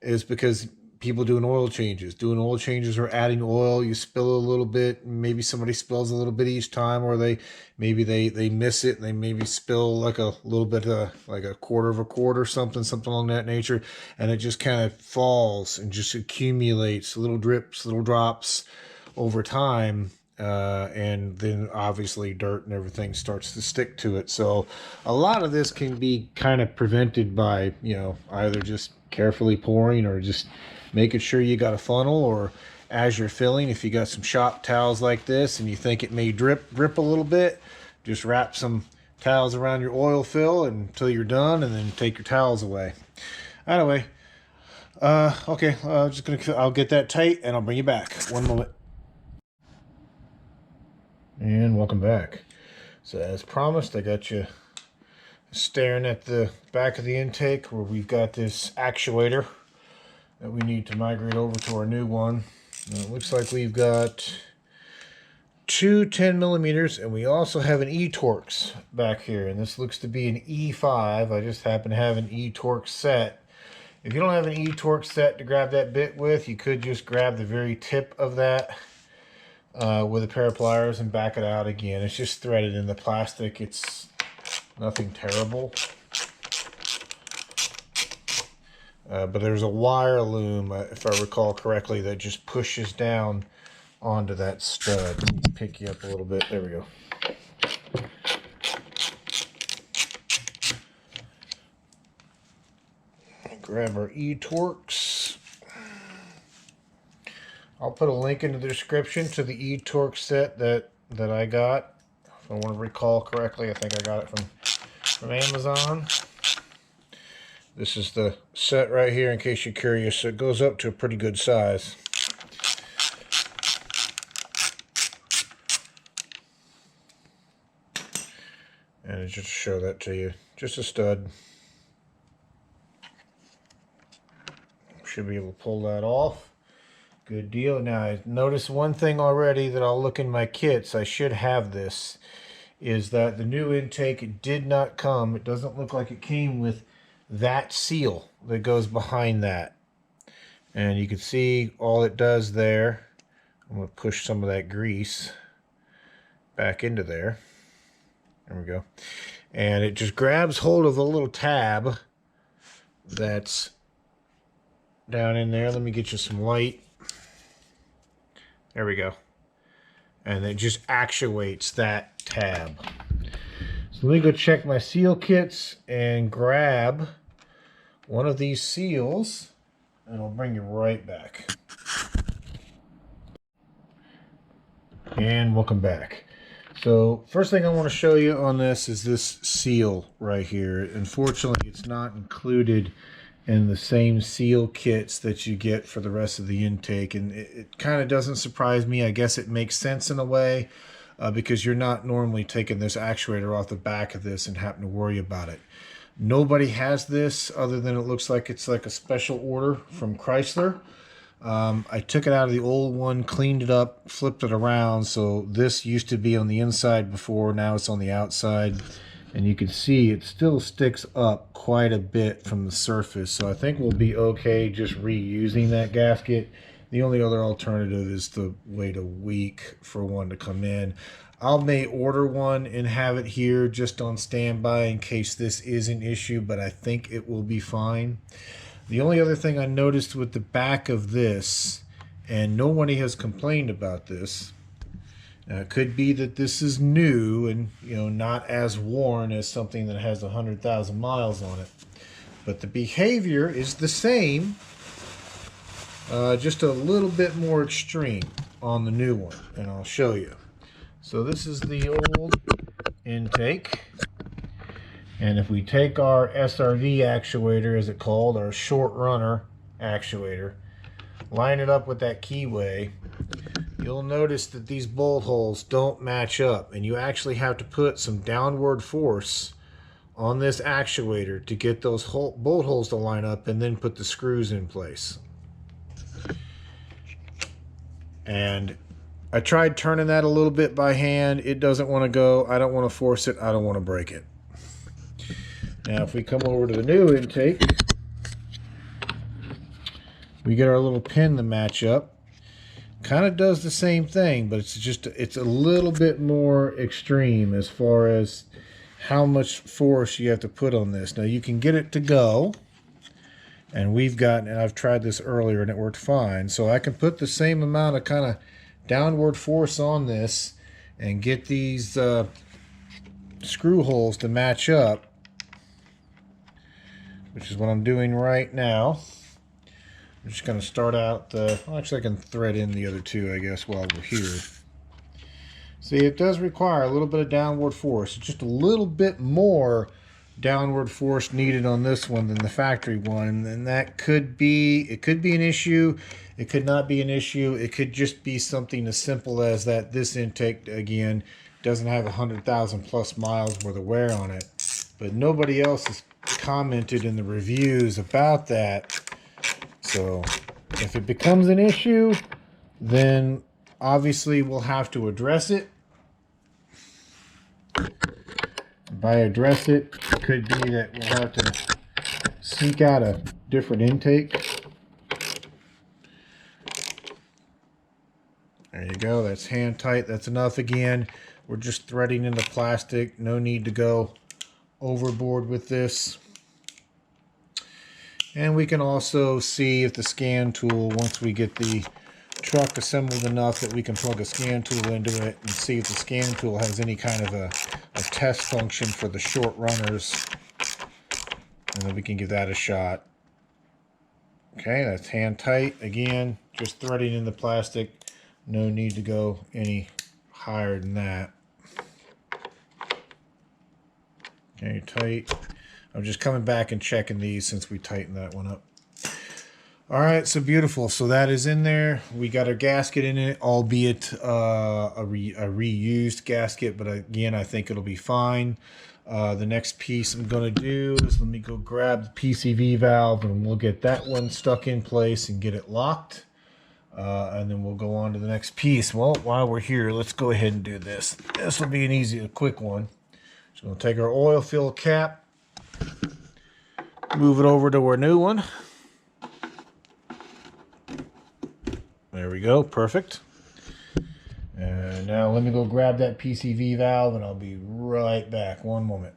[SPEAKER 1] is because people doing oil changes. Doing oil changes or adding oil, you spill a little bit. Maybe somebody spills a little bit each time, or they miss it and they maybe spill like a little bit, like a quarter of a quart or something along that nature, and it just kind of falls and just accumulates, little drips, little drops over time. And then obviously dirt and everything starts to stick to it. So a lot of this can be kind of prevented by, you know, either just carefully pouring or just making sure you got a funnel, or as you're filling, if you got some shop towels like this and you think it may drip a little bit, just wrap some towels around your oil fill until you're done, and then take your towels away. Anyway, okay, I'll get that tight and I'll bring you back. One moment. And welcome back. So as promised, I got you staring at the back of the intake where we've got this actuator that we need to migrate over to our new one. Now, it looks like we've got two 10mm, and we also have an E-Torx back here, and this looks to be an E5. I just happen to have an E-Torx set. If you don't have an E-Torx set to grab that bit with, you could just grab the very tip of that with a pair of pliers and back it out again. It's just threaded in the plastic. It's nothing terrible. But there's a wire loom, if I recall correctly, that just pushes down onto that stud. Let me pick you up a little bit. There we go. Grab our E-Torx. I'll put a link in the description to the E-Torx set that I got. If I want to recall correctly, I think I got it from Amazon. This is the set right here, in case you're curious. So it goes up to a pretty good size. And just to show that to you, just a stud. Should be able to pull that off. Good deal. Now, I noticed one thing already that I'll look in my kits. I should have this. Is that the new intake did not come. It doesn't look like it came with that seal that goes behind that. And you can see all it does there. I'm going to push some of that grease back into there. There we go. And it just grabs hold of a little tab that's down in there. Let me get you some light. There we go. And it just actuates that tab. So let me go check my seal kits and grab one of these seals, and I'll bring you right back. And welcome back. So first thing I want to show you on this is this seal right here. Unfortunately, it's not included in the same seal kits that you get for the rest of the intake, and it kind of doesn't surprise me. I guess it makes sense in a way, because you're not normally taking this actuator off the back of this and having to worry about it. Nobody has this other than it looks like it's like a special order from Chrysler. I took it out of the old one, cleaned it up, flipped it around. So this used to be on the inside before, now it's on the outside. And you can see it still sticks up quite a bit from the surface. So I think we'll be okay just reusing that gasket. The only other alternative is to wait a week for one to come in. I may order one and have it here just on standby in case this is an issue, but I think it will be fine. The only other thing I noticed with the back of this, and nobody has complained about this, could be that this is new and not as worn as something that has 100,000 miles on it. But the behavior is the same, just a little bit more extreme on the new one, and I'll show you. So this is the old intake. And if we take our SRV actuator, as it's called, our short runner actuator, line it up with that keyway, you'll notice that these bolt holes don't match up. And you actually have to put some downward force on this actuator to get those bolt holes to line up and then put the screws in place. And I tried turning that a little bit by hand. It doesn't want to go. I don't want to force it. I don't want to break it. Now, if we come over to the new intake, we get our little pin to match up. Kind of does the same thing, but it's a little bit more extreme as far as how much force you have to put on this. Now, you can get it to go, and I've tried this earlier and it worked fine. So I can put the same amount of kind of downward force on this and get these screw holes to match up, which is what I'm doing right now. I'm just going to start out, well, actually I can thread in the other two, I guess, while we're here. See, it does require a little bit of downward force. It's just a little bit more downward force needed on this one than the factory one, and that could be an issue. It could not be an issue. It could just be something as simple as that this intake, again, doesn't have 100,000 plus miles worth of wear on it. But nobody else has commented in the reviews about that. So if it becomes an issue, then obviously we'll have to address it. By address it, it could be that we'll have to seek out a different intake. There you go. That's hand tight. That's enough. Again, we're just threading into plastic. No need to go overboard with this. And we can also see if the scan tool, once we get the truck assembled enough that we can plug a scan tool into it and see if the scan tool has any kind of a test function for the short runners, and then we can give that a shot. Okay, that's hand tight. Again, just threading in the plastic. No need to go any higher than that. Okay, tight. I'm just coming back and checking these since we tightened that one up. All right, so beautiful. So that is in there. We got our gasket in it, albeit a reused gasket, but again, I think it'll be fine. The next piece I'm going to do is let me go grab the PCV valve and we'll get that one stuck in place and get it locked. And then we'll go on to the next piece. Well, while we're here, let's go ahead and do this. This will be a quick one. Just going to take our oil fill cap, move it over to our new one. There we go, perfect. And now let me go grab that PCV valve and I'll be right back. One moment.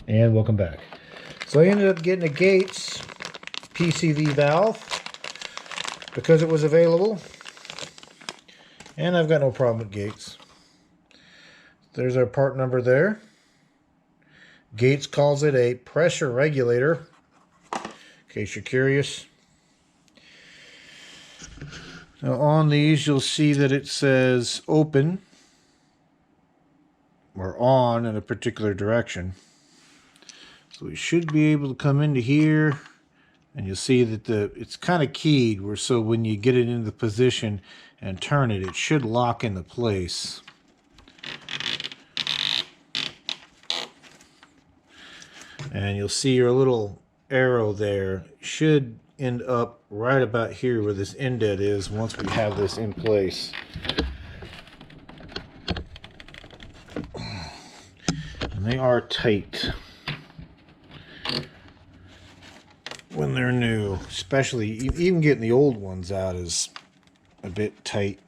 [SPEAKER 1] And welcome back. So I ended up getting a Gates PCV valve because it was available. And I've got no problem with Gates. There's our part number there. Gates calls it a pressure regulator, in case you're curious. Now on these you'll see that it says open or on in a particular direction. So we should be able to come into here and you'll see that it's kind of keyed so when you get it into the position and turn it, it should lock into place. And you'll see your little arrow there should end up right about here where this indent is once we have this in place. And they are tight when they're new, especially even getting the old ones out is a bit tight.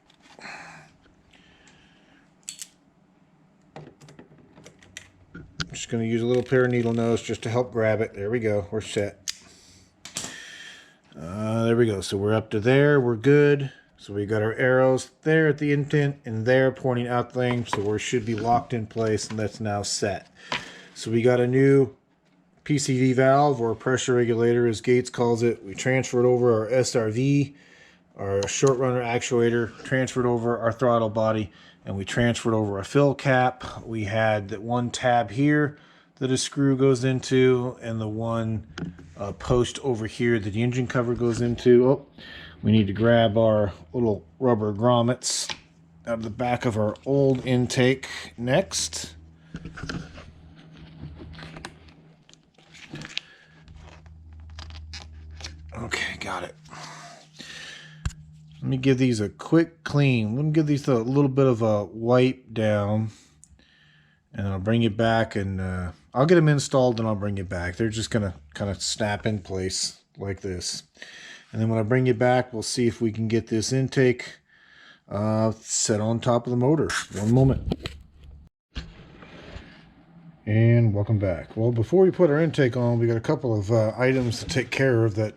[SPEAKER 1] I'm just going to use a little pair of needle nose just to help grab it. There we go. We're set. There we go. So we're up to there. We're good. So we got our arrows there at the indent and there pointing out things. So we should be locked in place, and that's now set. So we got a new PCV valve, or pressure regulator as Gates calls it. We transferred over our SRV, our short runner actuator, transferred over our throttle body, and we transferred over a fill cap. We had that one tab here that a screw goes into, and the one post over here that the engine cover goes into. Oh, we need to grab our little rubber grommets out of the back of our old intake next. Okay, got it. Let me give these a quick clean. Let me give these a little bit of a wipe down, and I'll bring it back, and I'll get them installed and I'll bring it back. They're just gonna kind of snap in place like this. And then when I bring it back, we'll see if we can get this intake set on top of the motor. One moment. And welcome back. Well, before we put our intake on, we got a couple of items to take care of that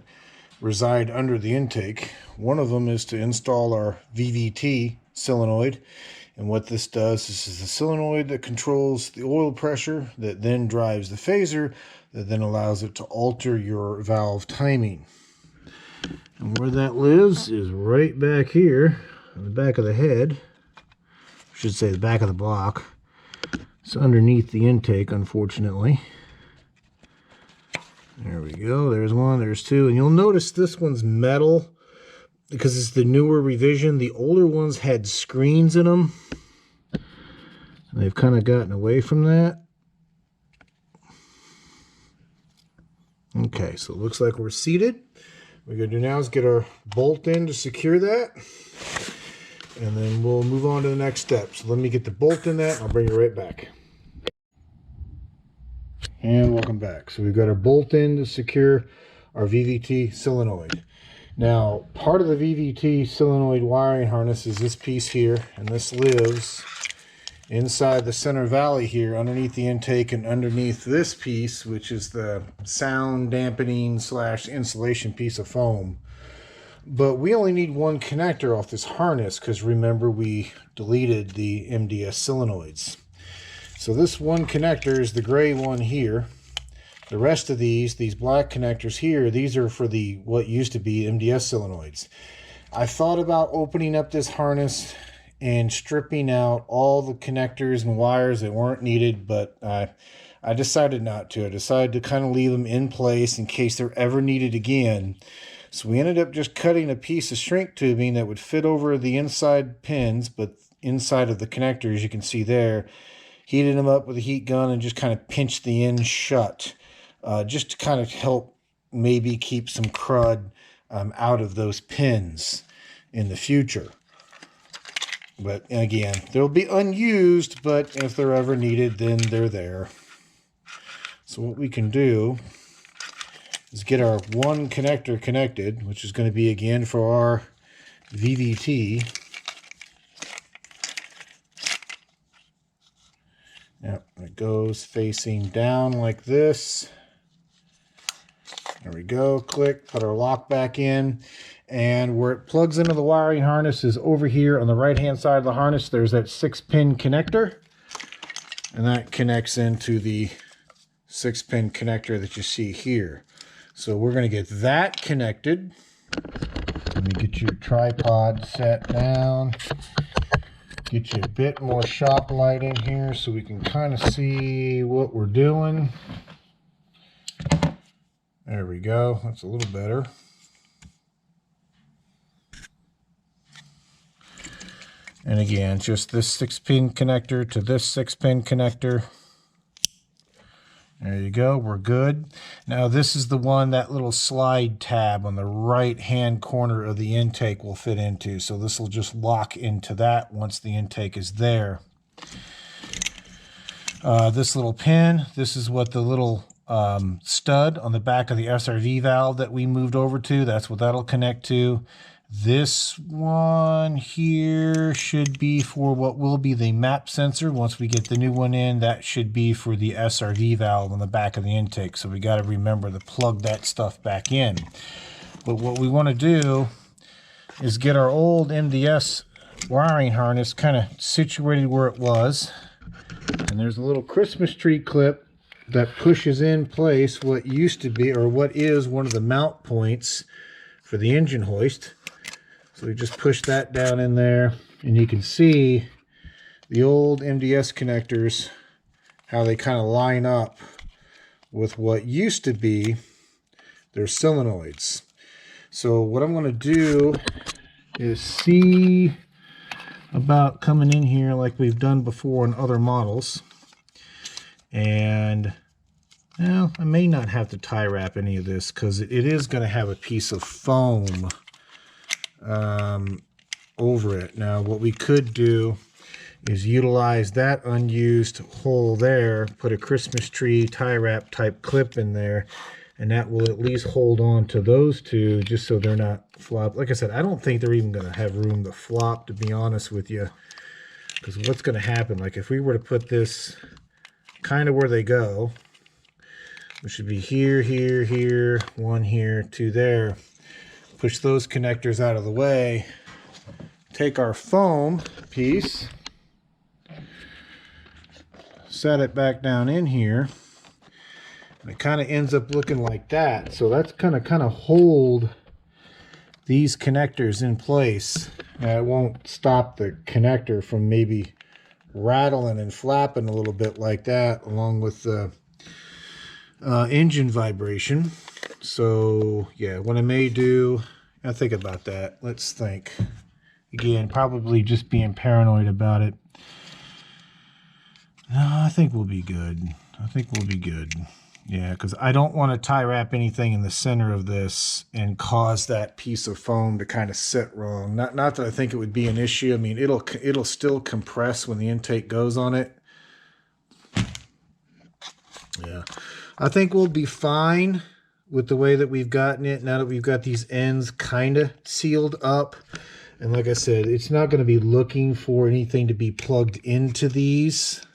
[SPEAKER 1] reside under the intake. One of them is to install our VVT solenoid. And what this does, this is the solenoid that controls the oil pressure that then drives the phaser that then allows it to alter your valve timing. And where that lives is right back here on the back of the head. I should say the back of the block. It's underneath the intake, unfortunately. There we go. There's one, there's two. And you'll notice this one's metal because it's the newer revision. The older ones had screens in them. And they've kind of gotten away from that. Okay, so it looks like we're seated. What we're going to do now is get our bolt in to secure that. And then we'll move on to the next step. So let me get the bolt in that and I'll bring you right back. And welcome back. So we've got our bolt in to secure our VVT solenoid. Now, part of the VVT solenoid wiring harness is this piece here, and this lives inside the center valley here, underneath the intake and underneath this piece, which is the sound dampening / insulation piece of foam. But we only need one connector off this harness because remember we deleted the MDS solenoids. So this one connector is the gray one here. The rest of these black connectors here, these are for the what used to be MDS solenoids. I thought about opening up this harness and stripping out all the connectors and wires that weren't needed, but I decided not to. I decided to kind of leave them in place in case they're ever needed again. So we ended up just cutting a piece of shrink tubing that would fit over the inside pins, but inside of the connectors, you can see there, heated them up with a heat gun and just kind of pinched the end shut, just to kind of help maybe keep some crud out of those pins in the future. But again, they'll be unused, but if they're ever needed, then they're there. So what we can do is get our one connector connected, which is going to be again for our VVT. Yep, it goes facing down like this. There we go, click, put our lock back in. And where it plugs into the wiring harness is over here on the right hand side of the harness. There's that 6-pin connector, and that connects into the 6-pin connector that you see here. So we're going to get that connected. Let me get your tripod set down, get you a bit more shop light in here so we can kind of see what we're doing. There we go, that's a little better. And again, just this 6-pin connector to this 6-pin connector. There you go, we're good. Now this is the one that little slide tab on the right hand corner of the intake will fit into. So this will just lock into that once the intake is there. This little pin, this is what the little stud on the back of the SRV valve that we moved over to, that's what that'll connect to. This one here should be for what will be the map sensor. Once we get the new one in, that should be for the SRV valve on the back of the intake. So we got to remember to plug that stuff back in. But what we want to do is get our old MDS wiring harness kind of situated where it was. And there's a little Christmas tree clip that pushes in place what used to be, or what is, one of the mount points for the engine hoist. So we just push that down in there, and you can see the old MDS connectors, how they kind of line up with what used to be their solenoids. So what I'm going to do is see about coming in here like we've done before in other models. And well, I may not have to tie wrap any of this because it is going to have a piece of foam over it. Now what we could do is utilize that unused hole there, put a Christmas tree tie wrap type clip in there, and that will at least hold on to those two just so they're not flop. Like I said, I don't think they're even going to have room to flop, to be honest with you, because what's going to happen, like if we were to put this kind of where they go, which should be here, here, here, one here, two there, push those connectors out of the way, take our foam piece, set it back down in here, and it kind of ends up looking like that. So that's kind of hold these connectors in place. It won't stop the connector from maybe rattling and flapping a little bit like that, along with the engine vibration. So yeah, what I may do, I think about that. Let's think. Again, probably just being paranoid about it. No, I think we'll be good. I think we'll be good. Yeah, because I don't want to tie wrap anything in the center of this and cause that piece of foam to kind of sit wrong. Not that I think it would be an issue. I mean, it'll still compress when the intake goes on it. Yeah, I think we'll be fine with the way that we've gotten it now that we've got these ends kind of sealed up. And like I said, it's not going to be looking for anything to be plugged into these.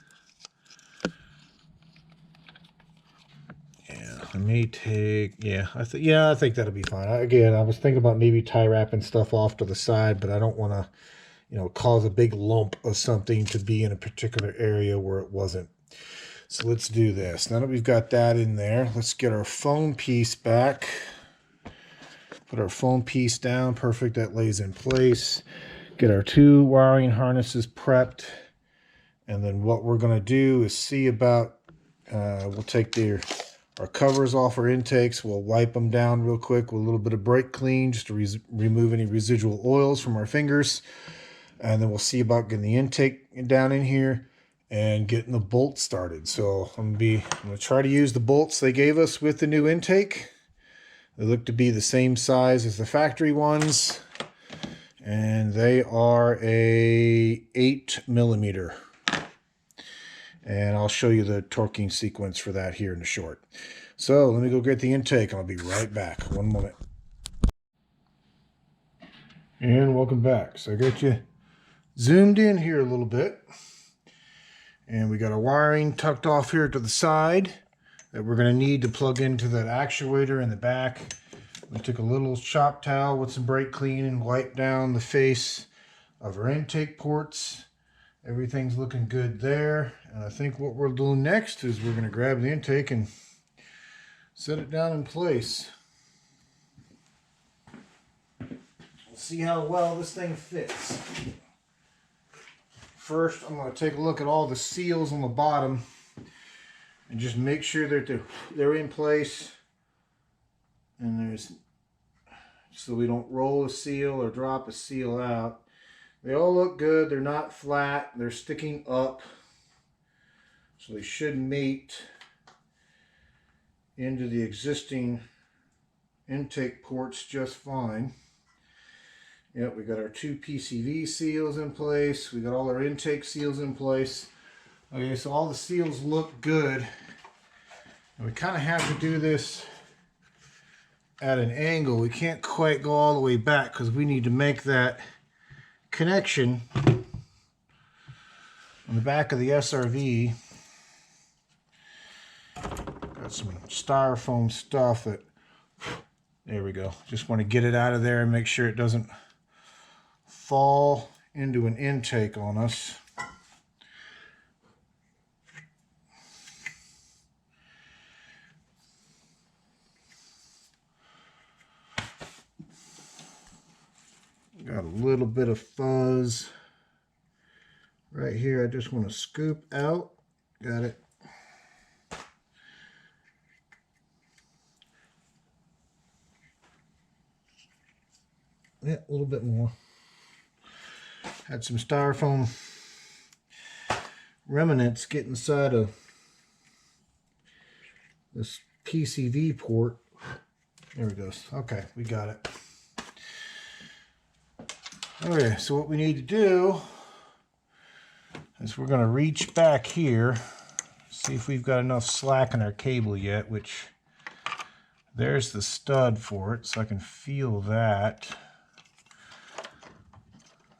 [SPEAKER 1] I may take, I think that'll be fine. Again, I was thinking about maybe tie wrapping stuff off to the side, but I don't want to, cause a big lump of something to be in a particular area where it wasn't. So let's do this. Now that we've got that in there, let's get our foam piece back. Put our foam piece down. Perfect. That lays in place. Get our two wiring harnesses prepped. And then what we're going to do is see about, we'll take our covers off our intakes. We'll wipe them down real quick with a little bit of brake clean just to remove any residual oils from our fingers. And then we'll see about getting the intake down in here and getting the bolts started. So I'm going to try to use the bolts they gave us with the new intake. They look to be the same size as the factory ones, and they are a 8mm. And I'll show you the torquing sequence for that here in a short. So let me go get the intake. I'll be right back. One moment. And welcome back. So I got you zoomed in here a little bit. And we got our wiring tucked off here to the side that we're going to need to plug into that actuator in the back. We took a little shop towel with some brake clean and wiped down the face of our intake ports. Everything's looking good there. And I think what we're doing next is we're going to grab the intake and set it down in place. We'll see how well this thing fits. First, I'm going to take a look at all the seals on the bottom and just make sure that they're in place. And so we don't roll a seal or drop a seal out. They all look good. They're not flat. They're sticking up. So they should mate into the existing intake ports just fine. Yep, we got our 2 PCV seals in place. We got all our intake seals in place. Okay, so all the seals look good. And we kind of have to do this at an angle. We can't quite go all the way back because we need to make that connection on the back of the SRV. Got some styrofoam stuff that, there we go. Just want to get it out of there and make sure it doesn't fall into an intake on us. Got a little bit of fuzz right here. I just want to scoop out. Got it. Yeah, a little bit more. Had some styrofoam remnants get inside of this PCV port. There it goes. Okay, we got it. Okay, so what we need to do is we're going to reach back here, see if we've got enough slack in our cable yet, which there's the stud for it, so I can feel that.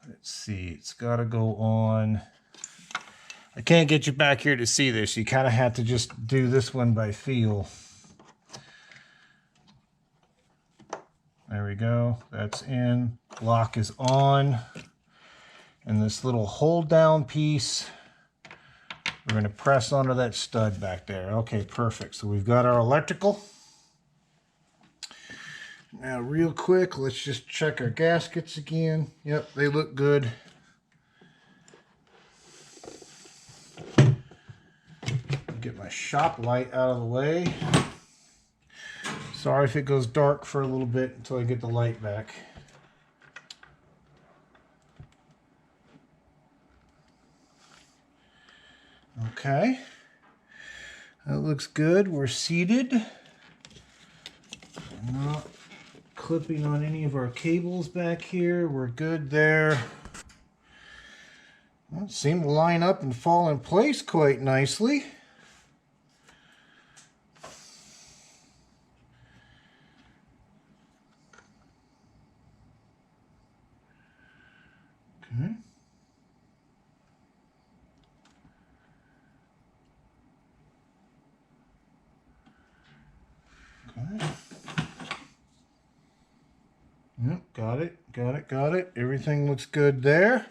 [SPEAKER 1] Let's see, it's got to go on. I can't get you back here to see this. You kind of have to just do this one by feel. There we go. That's in. Lock is on. And this little hold down piece, we're going to press onto that stud back there. Okay, perfect. So we've got our electrical. Now real quick, let's just check our gaskets again. Yep, they look good. Get my shop light out of the way. Sorry if it goes dark for a little bit until I get the light back. Okay, that looks good. We're seated. Not clipping on any of our cables back here. We're good there. Well, it seemed to line up and fall in place quite nicely. Okay. Okay. Yep, got it. Everything looks good there.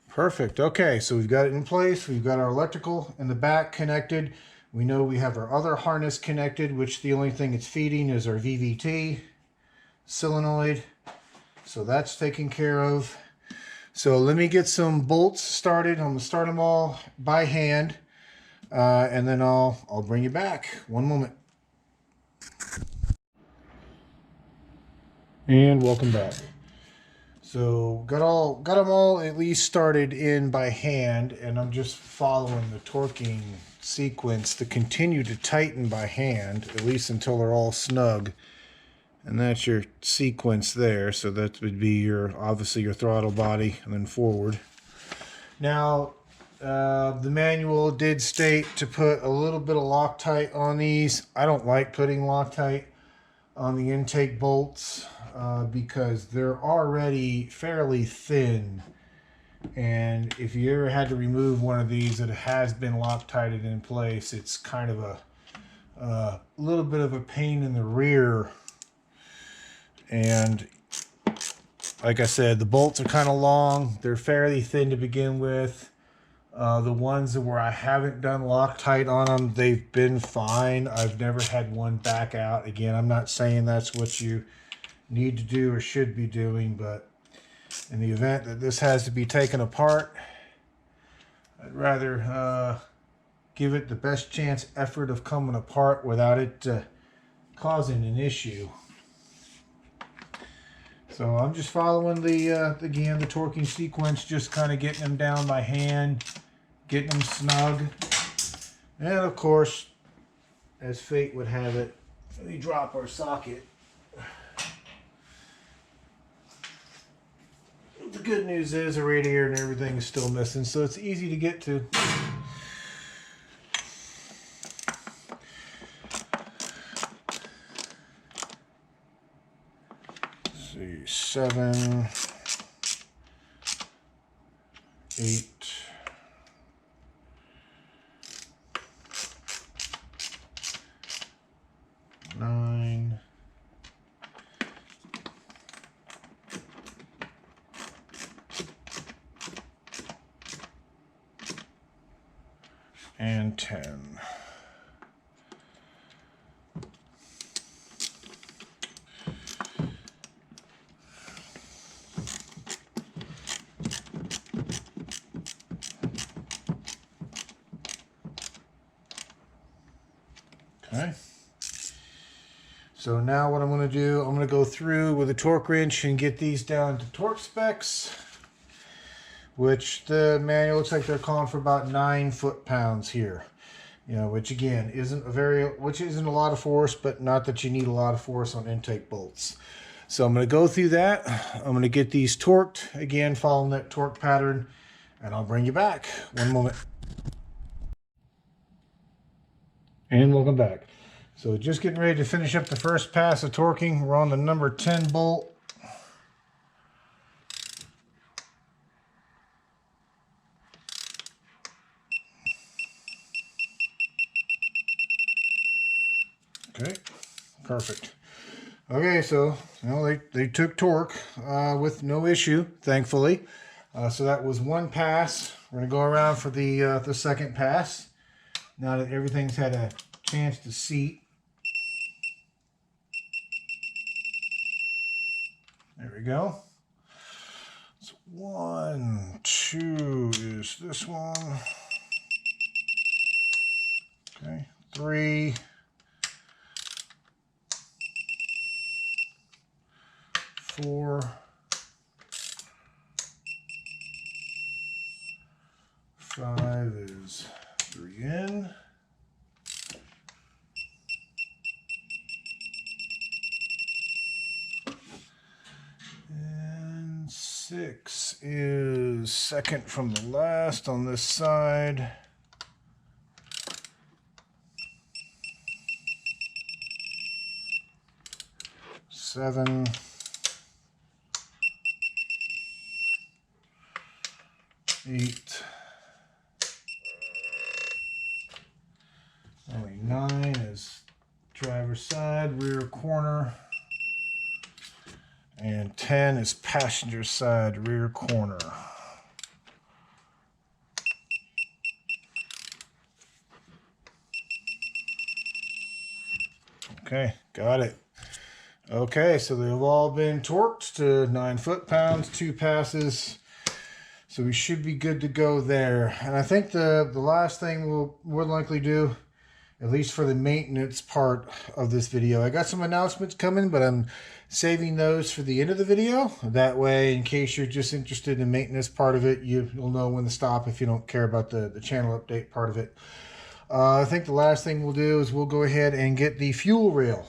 [SPEAKER 1] Perfect. Okay, so we've got it in place. We've got our electrical in the back connected. We know we have our other harness connected, which the only thing it's feeding is our VVT solenoid. So that's taken care of. So let me get some bolts started. I'm gonna start them all by hand, and then I'll bring you back. One moment. And welcome back. So got them all at least started in by hand, and I'm just following the torquing sequence to continue to tighten by hand, at least until they're all snug. And that's your sequence there. So that would be your, obviously your throttle body and then forward. Now, the manual did state to put a little bit of Loctite on these. I don't like putting Loctite on the intake bolts because they're already fairly thin. And if you ever had to remove one of these that has been Loctited in place, it's kind of a little bit of a pain in the rear. And like I said, the bolts are kind of long. They're fairly thin to begin with. The ones where I haven't done Loctite on them, they've been fine. I've never had one back out. Again, I'm not saying that's what you need to do or should be doing, but in the event that this has to be taken apart, I'd rather give it the best chance effort of coming apart without it causing an issue. So I'm just following again, the torquing sequence, just kind of getting them down by hand, getting them snug. And of course, as fate would have it, we drop our socket. The good news is the radiator and everything is still missing, so it's easy to get to. Let's see, 7, 8, 9, and 10. Okay. So now what I'm going to do, I'm going to go through with a torque wrench and get these down to torque specs, which the manual looks like they're calling for about 9 foot-pounds here. You know, which again isn't a lot of force, but not that you need a lot of force on intake bolts. So I'm going to go through that. I'm going to get these torqued again, following that torque pattern, and I'll bring you back. One moment. And welcome back. So just getting ready to finish up the first pass of torquing. We're on the number 10 bolt. Okay, perfect. Okay, so you know, they took torque with no issue, thankfully. So that was one pass. We're gonna go around for the second pass. Now that everything's had a chance to seat. There we go. So 1, 2 is this one. Okay, 3. 4, 5 is 3 in. And 6 is second from the last on this side. 7. 8. Only 9 is driver's side, rear corner. And 10 is passenger side, rear corner. Okay, got it. Okay, so they've all been torqued to 9 foot-pounds, 2 passes. So we should be good to go there. And I think the last thing we'll likely do, at least for the maintenance part of this video, I got some announcements coming, but I'm saving those for the end of the video. That way, in case you're just interested in the maintenance part of it, you'll know when to stop if you don't care about the channel update part of it. I think the last thing we'll do is we'll go ahead and get the fuel rail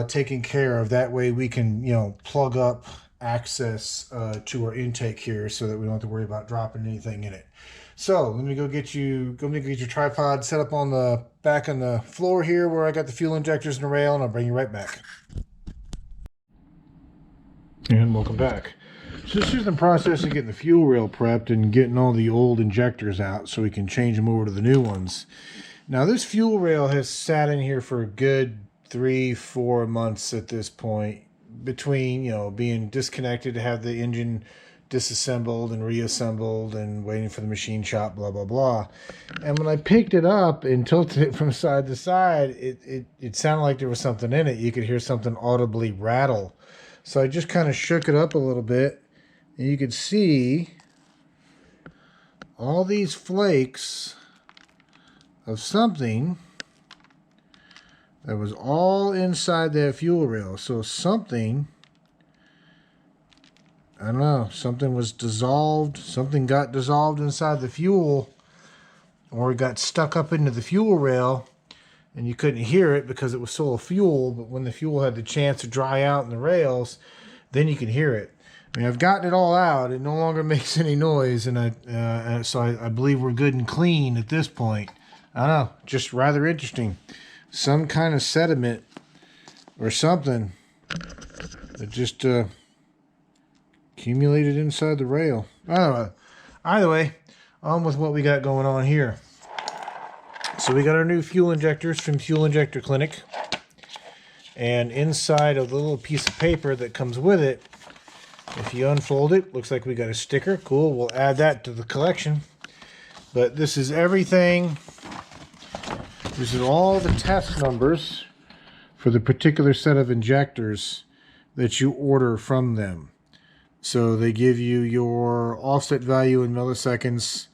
[SPEAKER 1] taken care of. That way we can, you know, plug up access to our intake here so that we don't have to worry about dropping anything in it. So let me go get your tripod set up on the back on the floor here where I got the fuel injectors and the rail, and I'll bring you right back. And welcome back. So this is the process of getting the fuel rail prepped and getting all the old injectors out so we can change them over to the new ones. Now this fuel rail has sat in here for a good 3-4 months at this point, between, you know, being disconnected to have the engine disassembled and reassembled and waiting for the machine shop, blah blah blah. And when I picked it up and tilted it from side to side, it sounded like there was something in it. You could hear something audibly rattle. So I just kind of shook it up a little bit, and you could see all these flakes of something that was all inside that fuel rail. So something, I don't know, something was dissolved, something got dissolved inside the fuel, or it got stuck up into the fuel rail, and you couldn't hear it because it was full of fuel. But when the fuel had the chance to dry out in the rails, then you can hear it. I mean, I've gotten it all out. It no longer makes any noise, and so I believe we're good and clean at this point. I don't know, just rather interesting. Some kind of sediment or something that just accumulated inside the rail. I don't know. Either way, on with what we got going on here. So we got our new fuel injectors from Injector Clinic. And inside of the little piece of paper that comes with it, if you unfold it, looks like we got a sticker. Cool, we'll add that to the collection. But this is everything. These are all the test numbers for the particular set of injectors that you order from them. So they give you your offset value in milliseconds.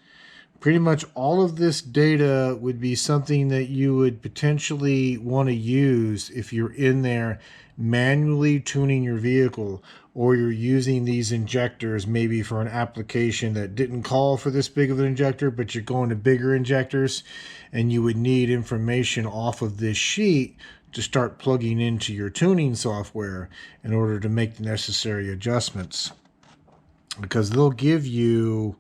[SPEAKER 1] Pretty much all of this data would be something that you would potentially want to use if you're in there manually tuning your vehicle, or you're using these injectors maybe for an application that didn't call for this big of an injector, but you're going to bigger injectors, and you would need information off of this sheet to start plugging into your tuning software in order to make the necessary adjustments. Because they'll give you,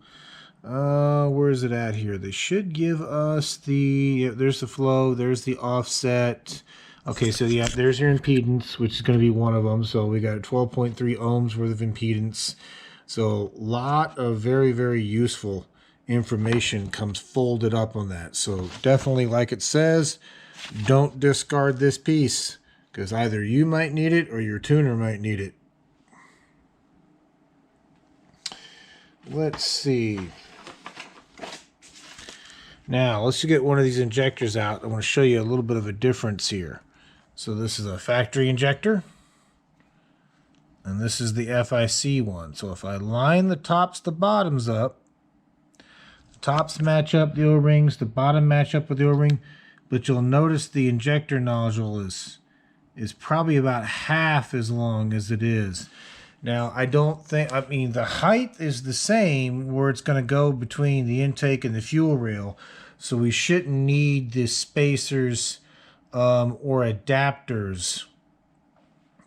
[SPEAKER 1] where is it at here? They should give us the, there's the flow, there's the offset. Okay, so yeah, there's your impedance, which is going to be one of them. So we got 12.3 ohms worth of impedance. So a lot of very, very useful information comes folded up on that. So definitely, like it says, don't discard this piece, because either you might need it or your tuner might need it. Let's see. Now, let's get one of these injectors out. I want to show you a little bit of a difference here. So this is a factory injector, and this is the FIC one. So if I line the tops to bottoms up, the tops match up the O-rings, the bottom match up with the O-ring, but you'll notice the injector nozzle is probably about half as long as it is. Now, I mean, the height is the same where it's going to go between the intake and the fuel rail, so we shouldn't need the spacers or adapters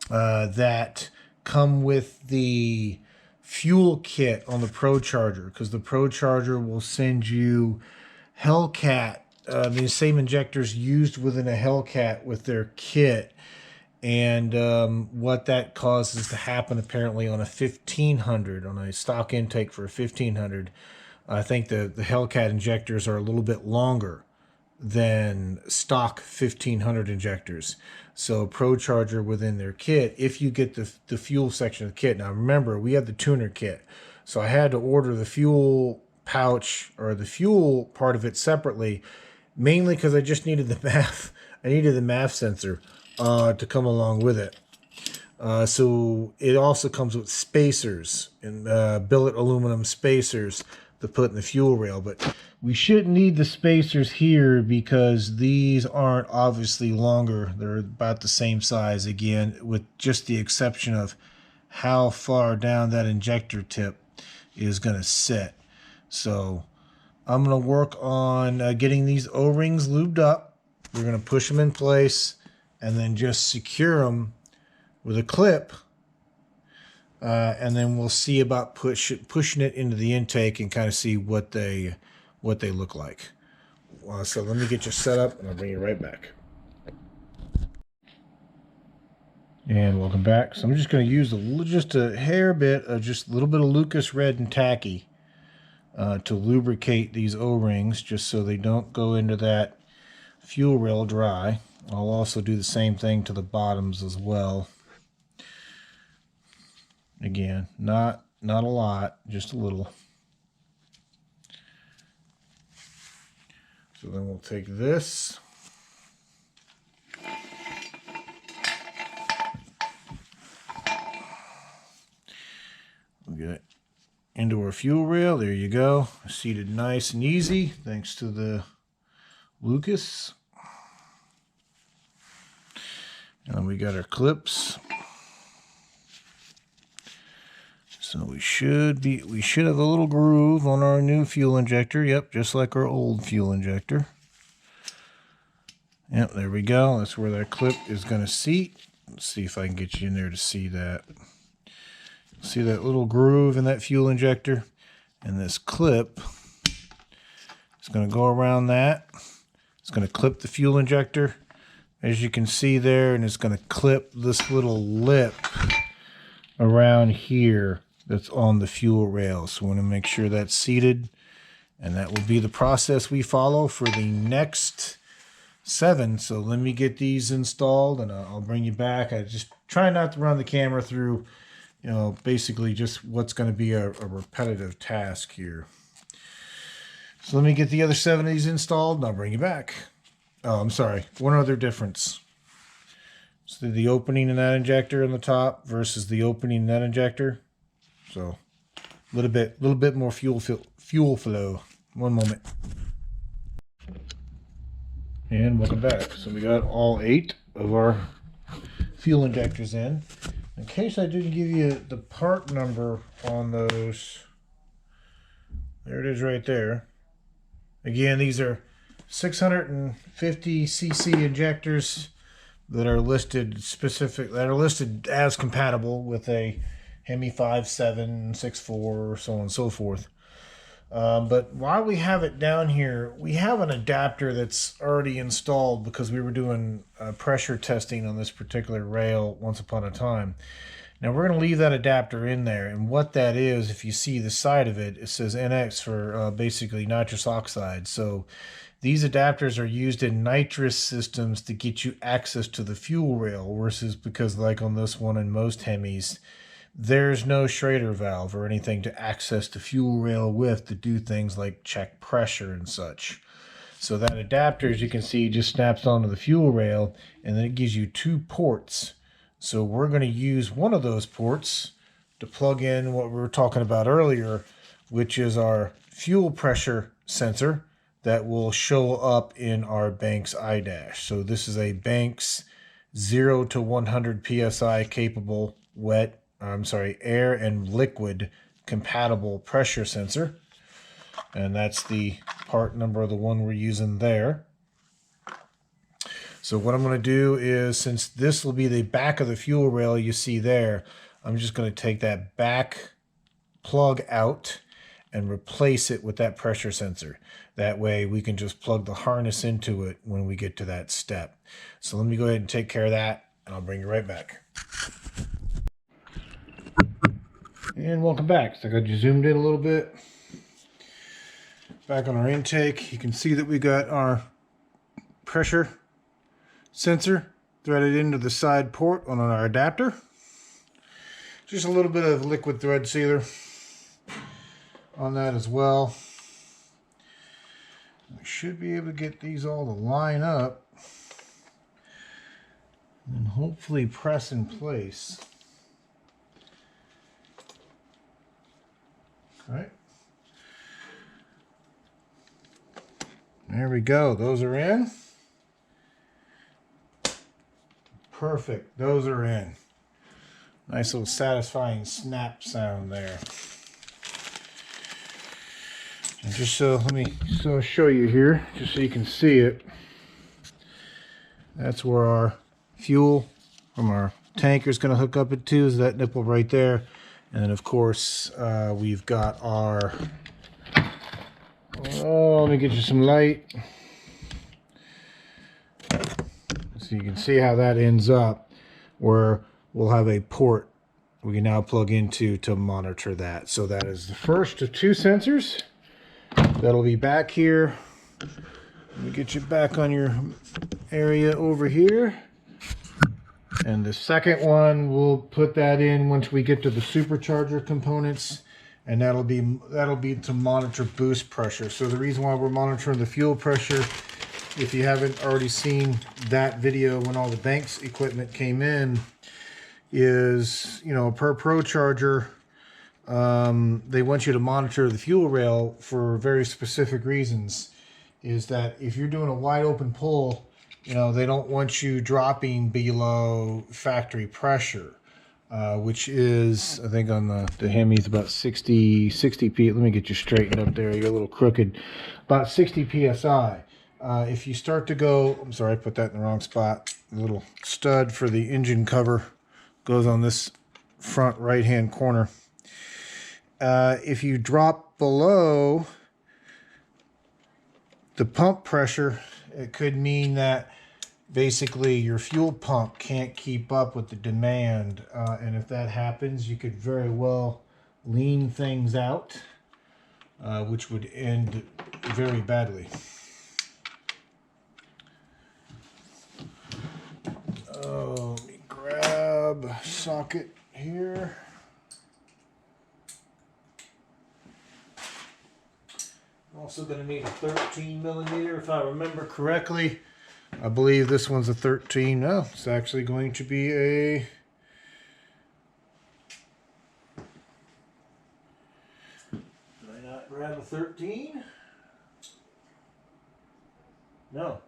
[SPEAKER 1] that come with the fuel kit on the ProCharger, because the ProCharger will send you Hellcat, the same injectors used within a Hellcat with their kit. And what that causes to happen apparently on a 1500, on a stock intake for a 1500, I think the Hellcat injectors are a little bit longer than stock 1500 injectors. So ProCharger within their kit, if you get the fuel section of the kit. Now remember, we have the tuner kit, so I had to order the fuel pouch or the fuel part of it separately, mainly because I just needed the MAF. I needed the MAF sensor to come along with it. So it also comes with spacers and billet aluminum spacers to put in the fuel rail, but we shouldn't need the spacers here because these aren't obviously longer. They're about the same size, again, with just the exception of how far down that injector tip is going to sit. So I'm going to work on getting these O-rings lubed up. We're going to push them in place and then just secure them with a clip. And then we'll see about pushing it into the intake and kind of see what they look like. So let me get you set up and I'll bring you right back. And welcome back. So I'm just going to use just a hair bit of just a little bit of Lucas Red and Tacky to lubricate these O-rings, just so they don't go into that fuel rail dry. I'll also do the same thing to the bottoms as well. Again, not a lot, just a little. So then we'll take this. We'll get it into our fuel rail. There you go. Seated nice and easy, thanks to the Lucas. And we got our clips. So we should have a little groove on our new fuel injector. Yep, just like our old fuel injector. Yep, there we go. That's where that clip is going to seat. Let's see if I can get you in there to see that. See that little groove in that fuel injector? And this clip is going to go around that. It's going to clip the fuel injector, as you can see there, and it's going to clip this little lip around here that's on the fuel rail. So we want to make sure that's seated, and that will be the process we follow for the next 7. So let me get these installed, and I'll bring you back. I just try not to run the camera through, you know, basically just what's going to be a repetitive task here. So let me get the other 7 of these installed, and I'll bring you back. Oh, I'm sorry. One other difference. So the opening in that injector on the top versus the opening in that injector. So a little bit more fuel flow. One moment. And welcome back. So we got all 8 of our fuel injectors in. In case I didn't give you the part number on those, there it is right there. Again, these are 650 cc injectors that are listed as compatible with a Hemi 5764, so on and so forth. But while we have it down here, we have an adapter that's already installed because we were doing pressure testing on this particular rail once upon a time. Now we're going to leave that adapter in there, and what that is, if you see the side of it, it says NX for basically nitrous oxide. So these adapters are used in nitrous systems to get you access to the fuel rail, versus because like on this one and most Hemis, there's no Schrader valve or anything to access the fuel rail with to do things like check pressure and such. So that adapter, as you can see, just snaps onto the fuel rail, and then it gives you 2 ports. So we're going to use one of those ports to plug in what we were talking about earlier, which is our fuel pressure sensor that will show up in our Banks iDash. So this is a Banks 0 to 100 PSI capable air and liquid compatible pressure sensor. And that's the part number of the one we're using there. So what I'm going to do is, since this will be the back of the fuel rail you see there, I'm just going to take that back plug out and replace it with that pressure sensor. That way we can just plug the harness into it when we get to that step. So let me go ahead and take care of that, and I'll bring you right back. And welcome back. So I got you zoomed in a little bit. Back on our intake, you can see that we got our pressure sensor threaded into the side port on our adapter. Just a little bit of liquid thread sealer on that as well. We should be able to get these all to line up and hopefully press in place. All right. There we go. Those are in. Perfect. Those are in. Nice little satisfying snap sound there. And just so, let me show you here, just so you can see it. That's where our fuel from our tanker is going to hook up into, is that nipple right there. And then of course we've got our, let me get you some light so you can see how that ends up, where we'll have a port we can now plug into to monitor that. So that is the first of 2 sensors that'll be back here. Let me get you back on your area over here. And the second one, we'll put that in once we get to the supercharger components, and that'll be to monitor boost pressure. So the reason why we're monitoring the fuel pressure, if you haven't already seen that video when all the Banks equipment came in, is, you know, per Pro charger, they want you to monitor the fuel rail for very specific reasons. Is that if you're doing a wide open pull, you know, they don't want you dropping below factory pressure, which is, I think on the Hemi's about 60 p. Let me get you straightened up there. You're a little crooked. About 60 psi. If you start to go, I'm sorry, I put that in the wrong spot. The little stud for the engine cover goes on this front right-hand corner. If you drop below the pump pressure, it could mean that basically your fuel pump can't keep up with the demand. And if that happens, you could very well lean things out, which would end very badly. Oh, let me grab a socket here. I'm also going to need a 13 millimeter if I remember correctly. I believe this one's a 13. No, it's actually going to be a... Did I not grab a 13? No,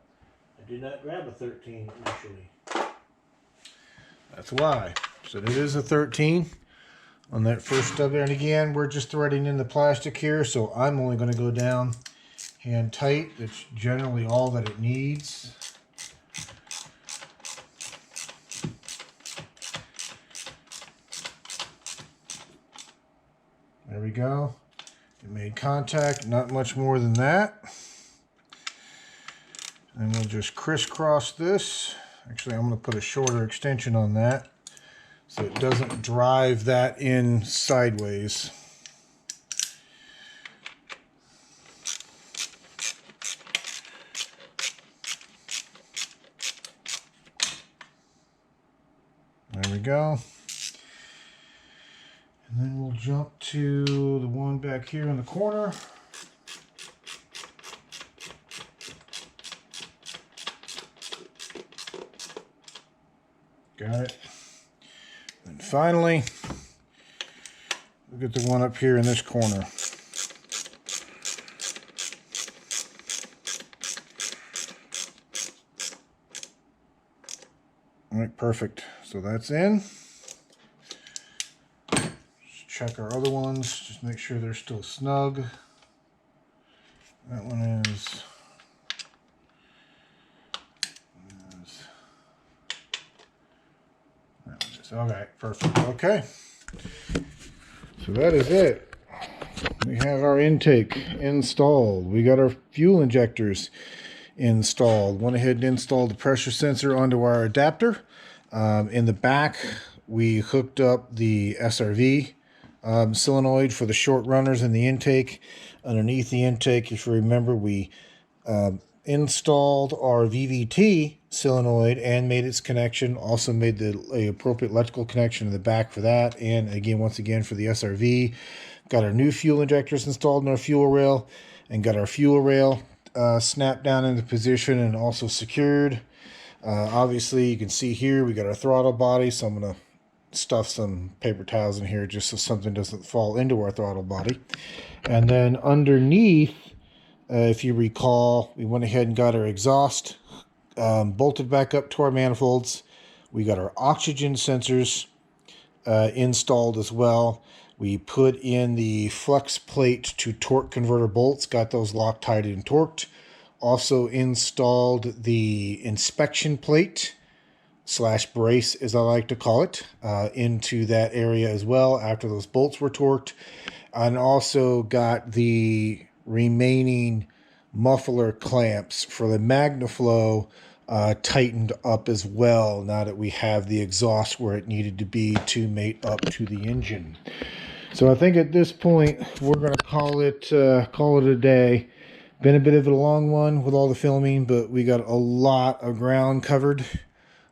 [SPEAKER 1] I did not grab a 13 initially. That's why. So it is a 13 on that first stub there. And again, we're just threading in the plastic here, so I'm only going to go down hand tight. That's generally all that it needs. There we go. It made contact, not much more than that. And we'll just crisscross this. Actually, I'm going to put a shorter extension on that so it doesn't drive that in sideways. There we go. And then we'll jump to the one back here in the corner. Got it. And finally, we'll get the one up here in this corner. All right, perfect. So that's in. Just check our other ones, just make sure they're still snug. That one is. Okay, perfect. Okay, so that is it. We have our intake installed. We got our fuel injectors installed. Went ahead and installed the pressure sensor onto our adapter. In the back, we hooked up the SRV solenoid for the short runners in the intake. Underneath the intake, if you remember, we installed our VVT solenoid and made its connection. Also made the appropriate electrical connection in the back for that. And again, once again, for the SRV, got our new fuel injectors installed in our fuel rail and got our fuel rail snapped down into position and also secured. Obviously, you can see here we got our throttle body, so I'm going to stuff some paper towels in here just so something doesn't fall into our throttle body. And then underneath, if you recall, we went ahead and got our exhaust bolted back up to our manifolds. We got our oxygen sensors installed as well. We put in the flex plate to torque converter bolts, got those Loctite and torqued. Also installed the inspection plate / brace, as I like to call it, into that area as well after those bolts were torqued. And also got the remaining muffler clamps for the MagnaFlow tightened up as well, now that we have the exhaust where it needed to be to mate up to the engine. So I think at this point we're going to call it a day. Been a bit of a long one with all the filming, but we got a lot of ground covered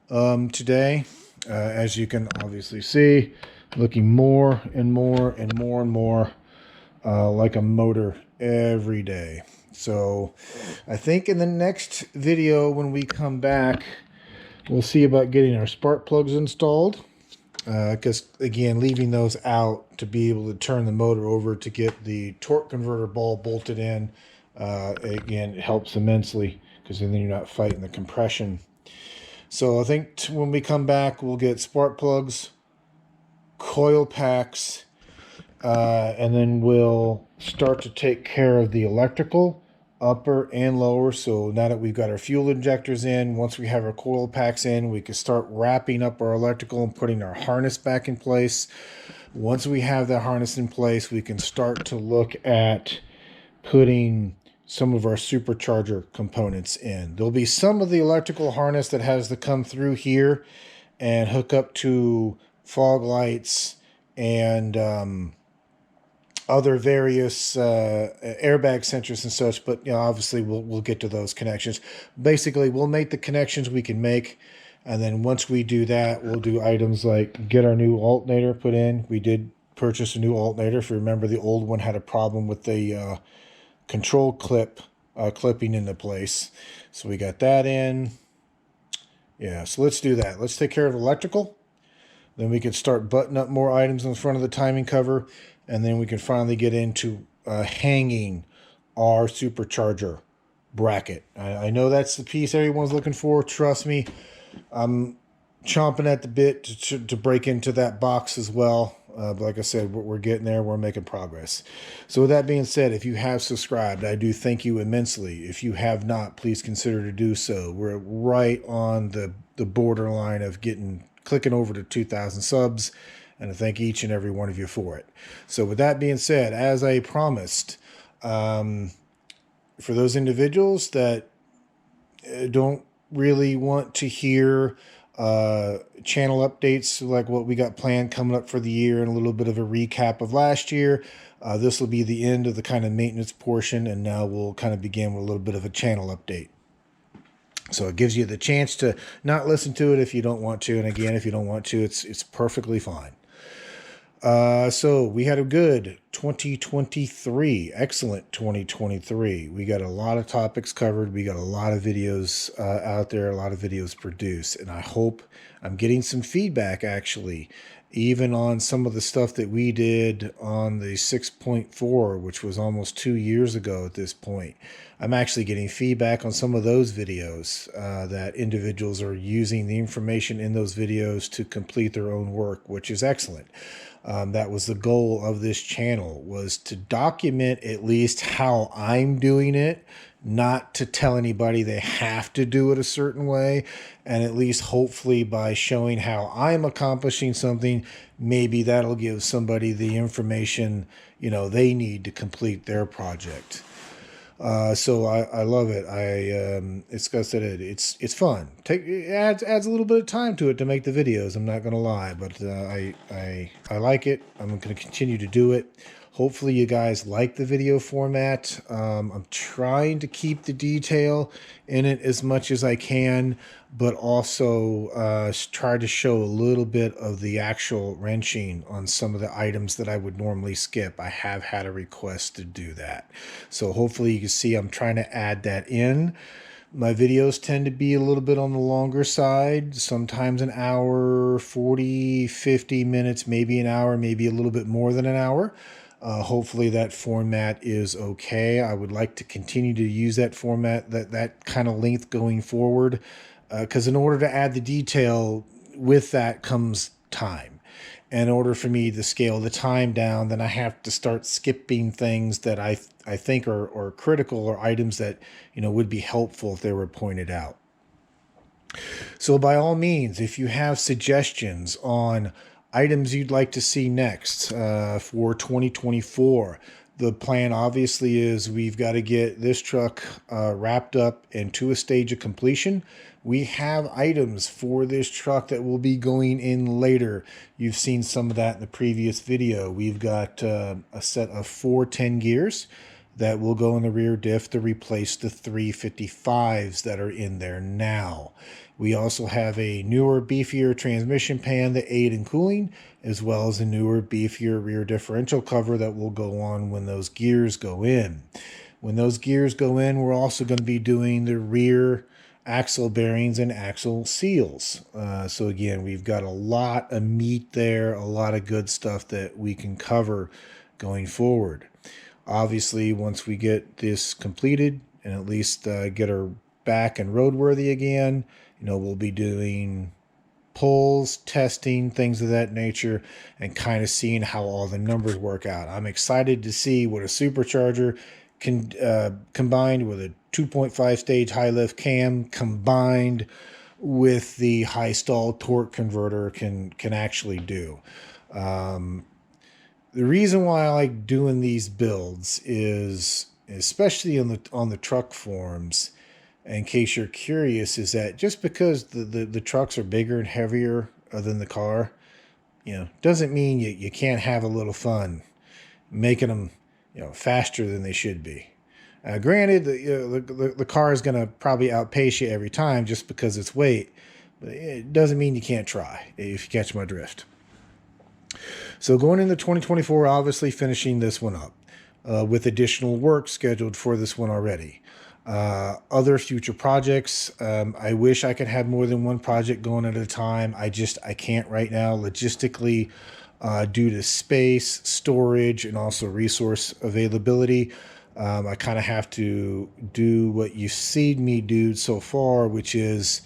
[SPEAKER 1] today. As you can obviously see, looking more and more and more and more like a motor every day. So I think in the next video when we come back, we'll see about getting our spark plugs installed. Because again, leaving those out to be able to turn the motor over to get the torque converter ball bolted in, again, it helps immensely because then you're not fighting the compression. So I think when we come back, we'll get spark plugs, coil packs, and then we'll start to take care of the electrical upper and lower. So now that we've got our fuel injectors in, once we have our coil packs in, we can start wrapping up our electrical and putting our harness back in place. Once we have that harness in place, we can start to look at putting some of our supercharger components in. There'll be some of the electrical harness that has to come through here and hook up to fog lights and other various airbag sensors and such, but obviously we'll get to those connections. Basically, we'll make the connections we can make, and then once we do that, we'll do items like get our new alternator put in. We did purchase a new alternator. If you remember, the old one had a problem with the control clip clipping into place, so we got that in. Yeah, so let's do that. Let's take care of electrical. Then we can start buttoning up more items in front of the timing cover. And then we can finally get into hanging our supercharger bracket. I know that's the piece everyone's looking for. Trust me, I'm chomping at the bit to break into that box as well. But like I said, we're getting there. We're making progress. So with that being said, if you have subscribed, I do thank you immensely. If you have not, please consider to do so. We're right on the borderline of clicking over to 2,000 subs. And I thank each and every one of you for it. So with that being said, as I promised, for those individuals that don't really want to hear channel updates like what we got planned coming up for the year and a little bit of a recap of last year, this will be the end of the kind of maintenance portion, and now we'll kind of begin with a little bit of a channel update. So it gives you the chance to not listen to it if you don't want to, and again, if you don't want to, it's perfectly fine. So we had a good 2023, excellent 2023. We got a lot of topics covered. We got a lot of videos out there, a lot of videos produced, and I hope I'm getting some feedback actually, even on some of the stuff that we did on the 6.4, which was almost 2 years ago at this point. I'm actually getting feedback on some of those videos that individuals are using the information in those videos to complete their own work, which is excellent. That was the goal of this channel, was to document at least how I'm doing it, not to tell anybody they have to do it a certain way, and at least hopefully by showing how I'm accomplishing something, maybe that'll give somebody the information they need to complete their project. So I love it. It's like I said, it's fun. It adds a little bit of time to it to make the videos. I'm not gonna lie, but I like it. I'm gonna continue to do it. Hopefully you guys like the video format. I'm trying to keep the detail in it as much as I can, but also try to show a little bit of the actual wrenching on some of the items that I would normally skip. I have had a request to do that. So hopefully you can see I'm trying to add that in. My videos tend to be a little bit on the longer side, sometimes an hour, 40, 50 minutes, maybe an hour, maybe a little bit more than an hour. Hopefully that format is okay. I would like to continue to use that format, that kind of length going forward, because in order to add the detail, with that comes time. In order for me to scale the time down, then I have to start skipping things that I think are critical, or items that would be helpful if they were pointed out. So by all means, if you have suggestions on items you'd like to see next for 2024, the plan obviously is we've got to get this truck wrapped up and to a stage of completion. We have items for this truck that will be going in later. You've seen some of that in the previous video. We've got a set of 4 10 gears that will go in the rear diff to replace the 355s that are in there now. We also have a newer, beefier transmission pan to aid in cooling, as well as a newer, beefier rear differential cover that will go on when those gears go in. When those gears go in, we're also going to be doing the rear axle bearings and axle seals. So again, we've got a lot of meat there, a lot of good stuff that we can cover going forward. Obviously, once we get this completed and at least get her back and roadworthy again, we'll be doing pulls, testing, things of that nature, and kind of seeing how all the numbers work out. I'm excited to see what a supercharger combined with a 2.5 stage high lift cam, combined with the high stall torque converter can actually do. The reason why I like doing these builds is, especially on the truck forums, in case you're curious, is that just because the trucks are bigger and heavier than the car, doesn't mean you can't have a little fun making them, faster than they should be. Granted, the car is going to probably outpace you every time just because it's weight, but it doesn't mean you can't try, if you catch my drift. So going into 2024, obviously finishing this one up with additional work scheduled for this one already. Other future projects, I wish I could have more than one project going at a time. I can't right now logistically, due to space, storage, and also resource availability. I kind of have to do what you've seen me do so far, which is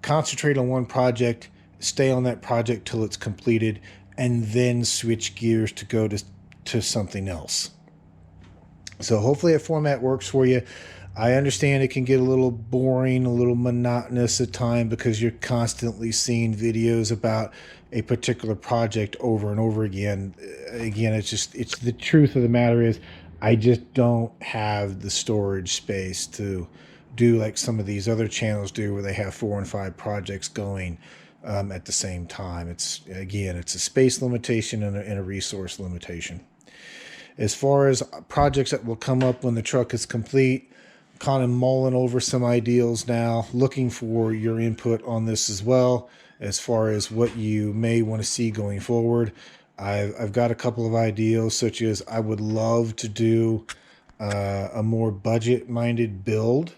[SPEAKER 1] concentrate on one project, stay on that project till it's completed, and then switch gears to go to something else. So hopefully that format works for you. I understand it can get a little boring, a little monotonous at times because you're constantly seeing videos about a particular project over and over again. Again, it's the truth of the matter is I just don't have the storage space to do like some of these other channels do where they have 4 and 5 projects going at the same time. It's a space limitation and a resource limitation. As far as projects that will come up when the truck is complete, kind of mulling over some ideals now, looking for your input on this as well, as far as what you may want to see going forward. I've got a couple of ideals, such as I would love to do a more budget-minded build,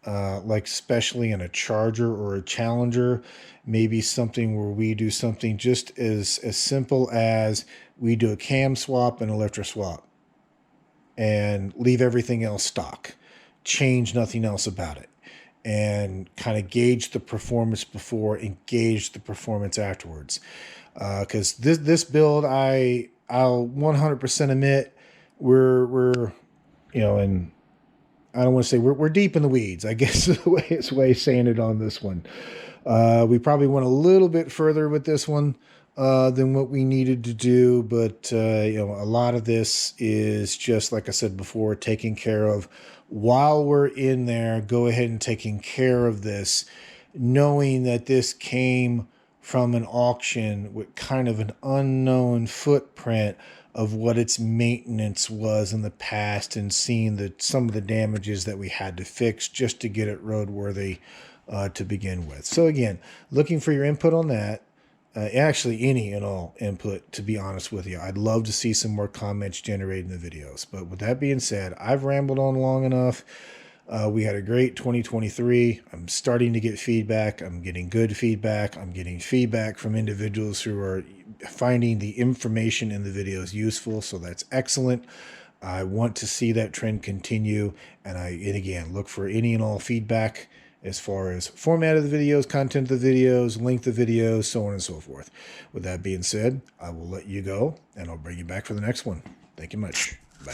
[SPEAKER 1] like especially in a Charger or a Challenger, maybe something where we do something just as simple as we do a cam swap and electric swap and leave everything else stock, change nothing else about it, and kind of gauge the performance before and gauge the performance afterwards. Because this build, I'll 100% admit we're and I don't want to say we're deep in the weeds, I guess is the way of saying it on this one. We probably went a little bit further with this one than what we needed to do, but a lot of this is just, like I said before, taking care of while we're in there. Go ahead and taking care of this, knowing that this came from an auction with kind of an unknown footprint of what its maintenance was in the past, and seeing some of the damages that we had to fix just to get it roadworthy to begin with. So again, looking for your input on that. Actually, any and all input, to be honest with you. I'd love to see some more comments generated in the videos. But with that being said, I've rambled on long enough. We had a great 2023. I'm starting to get feedback. I'm getting good feedback. I'm getting feedback from individuals who are finding the information in the videos useful. So that's excellent. I want to see that trend continue. And again, look for any and all feedback as far as format of the videos, content of the videos, length of videos, so on and so forth. With that being said, I will let you go, and I'll bring you back for the next one. Thank you much. Bye.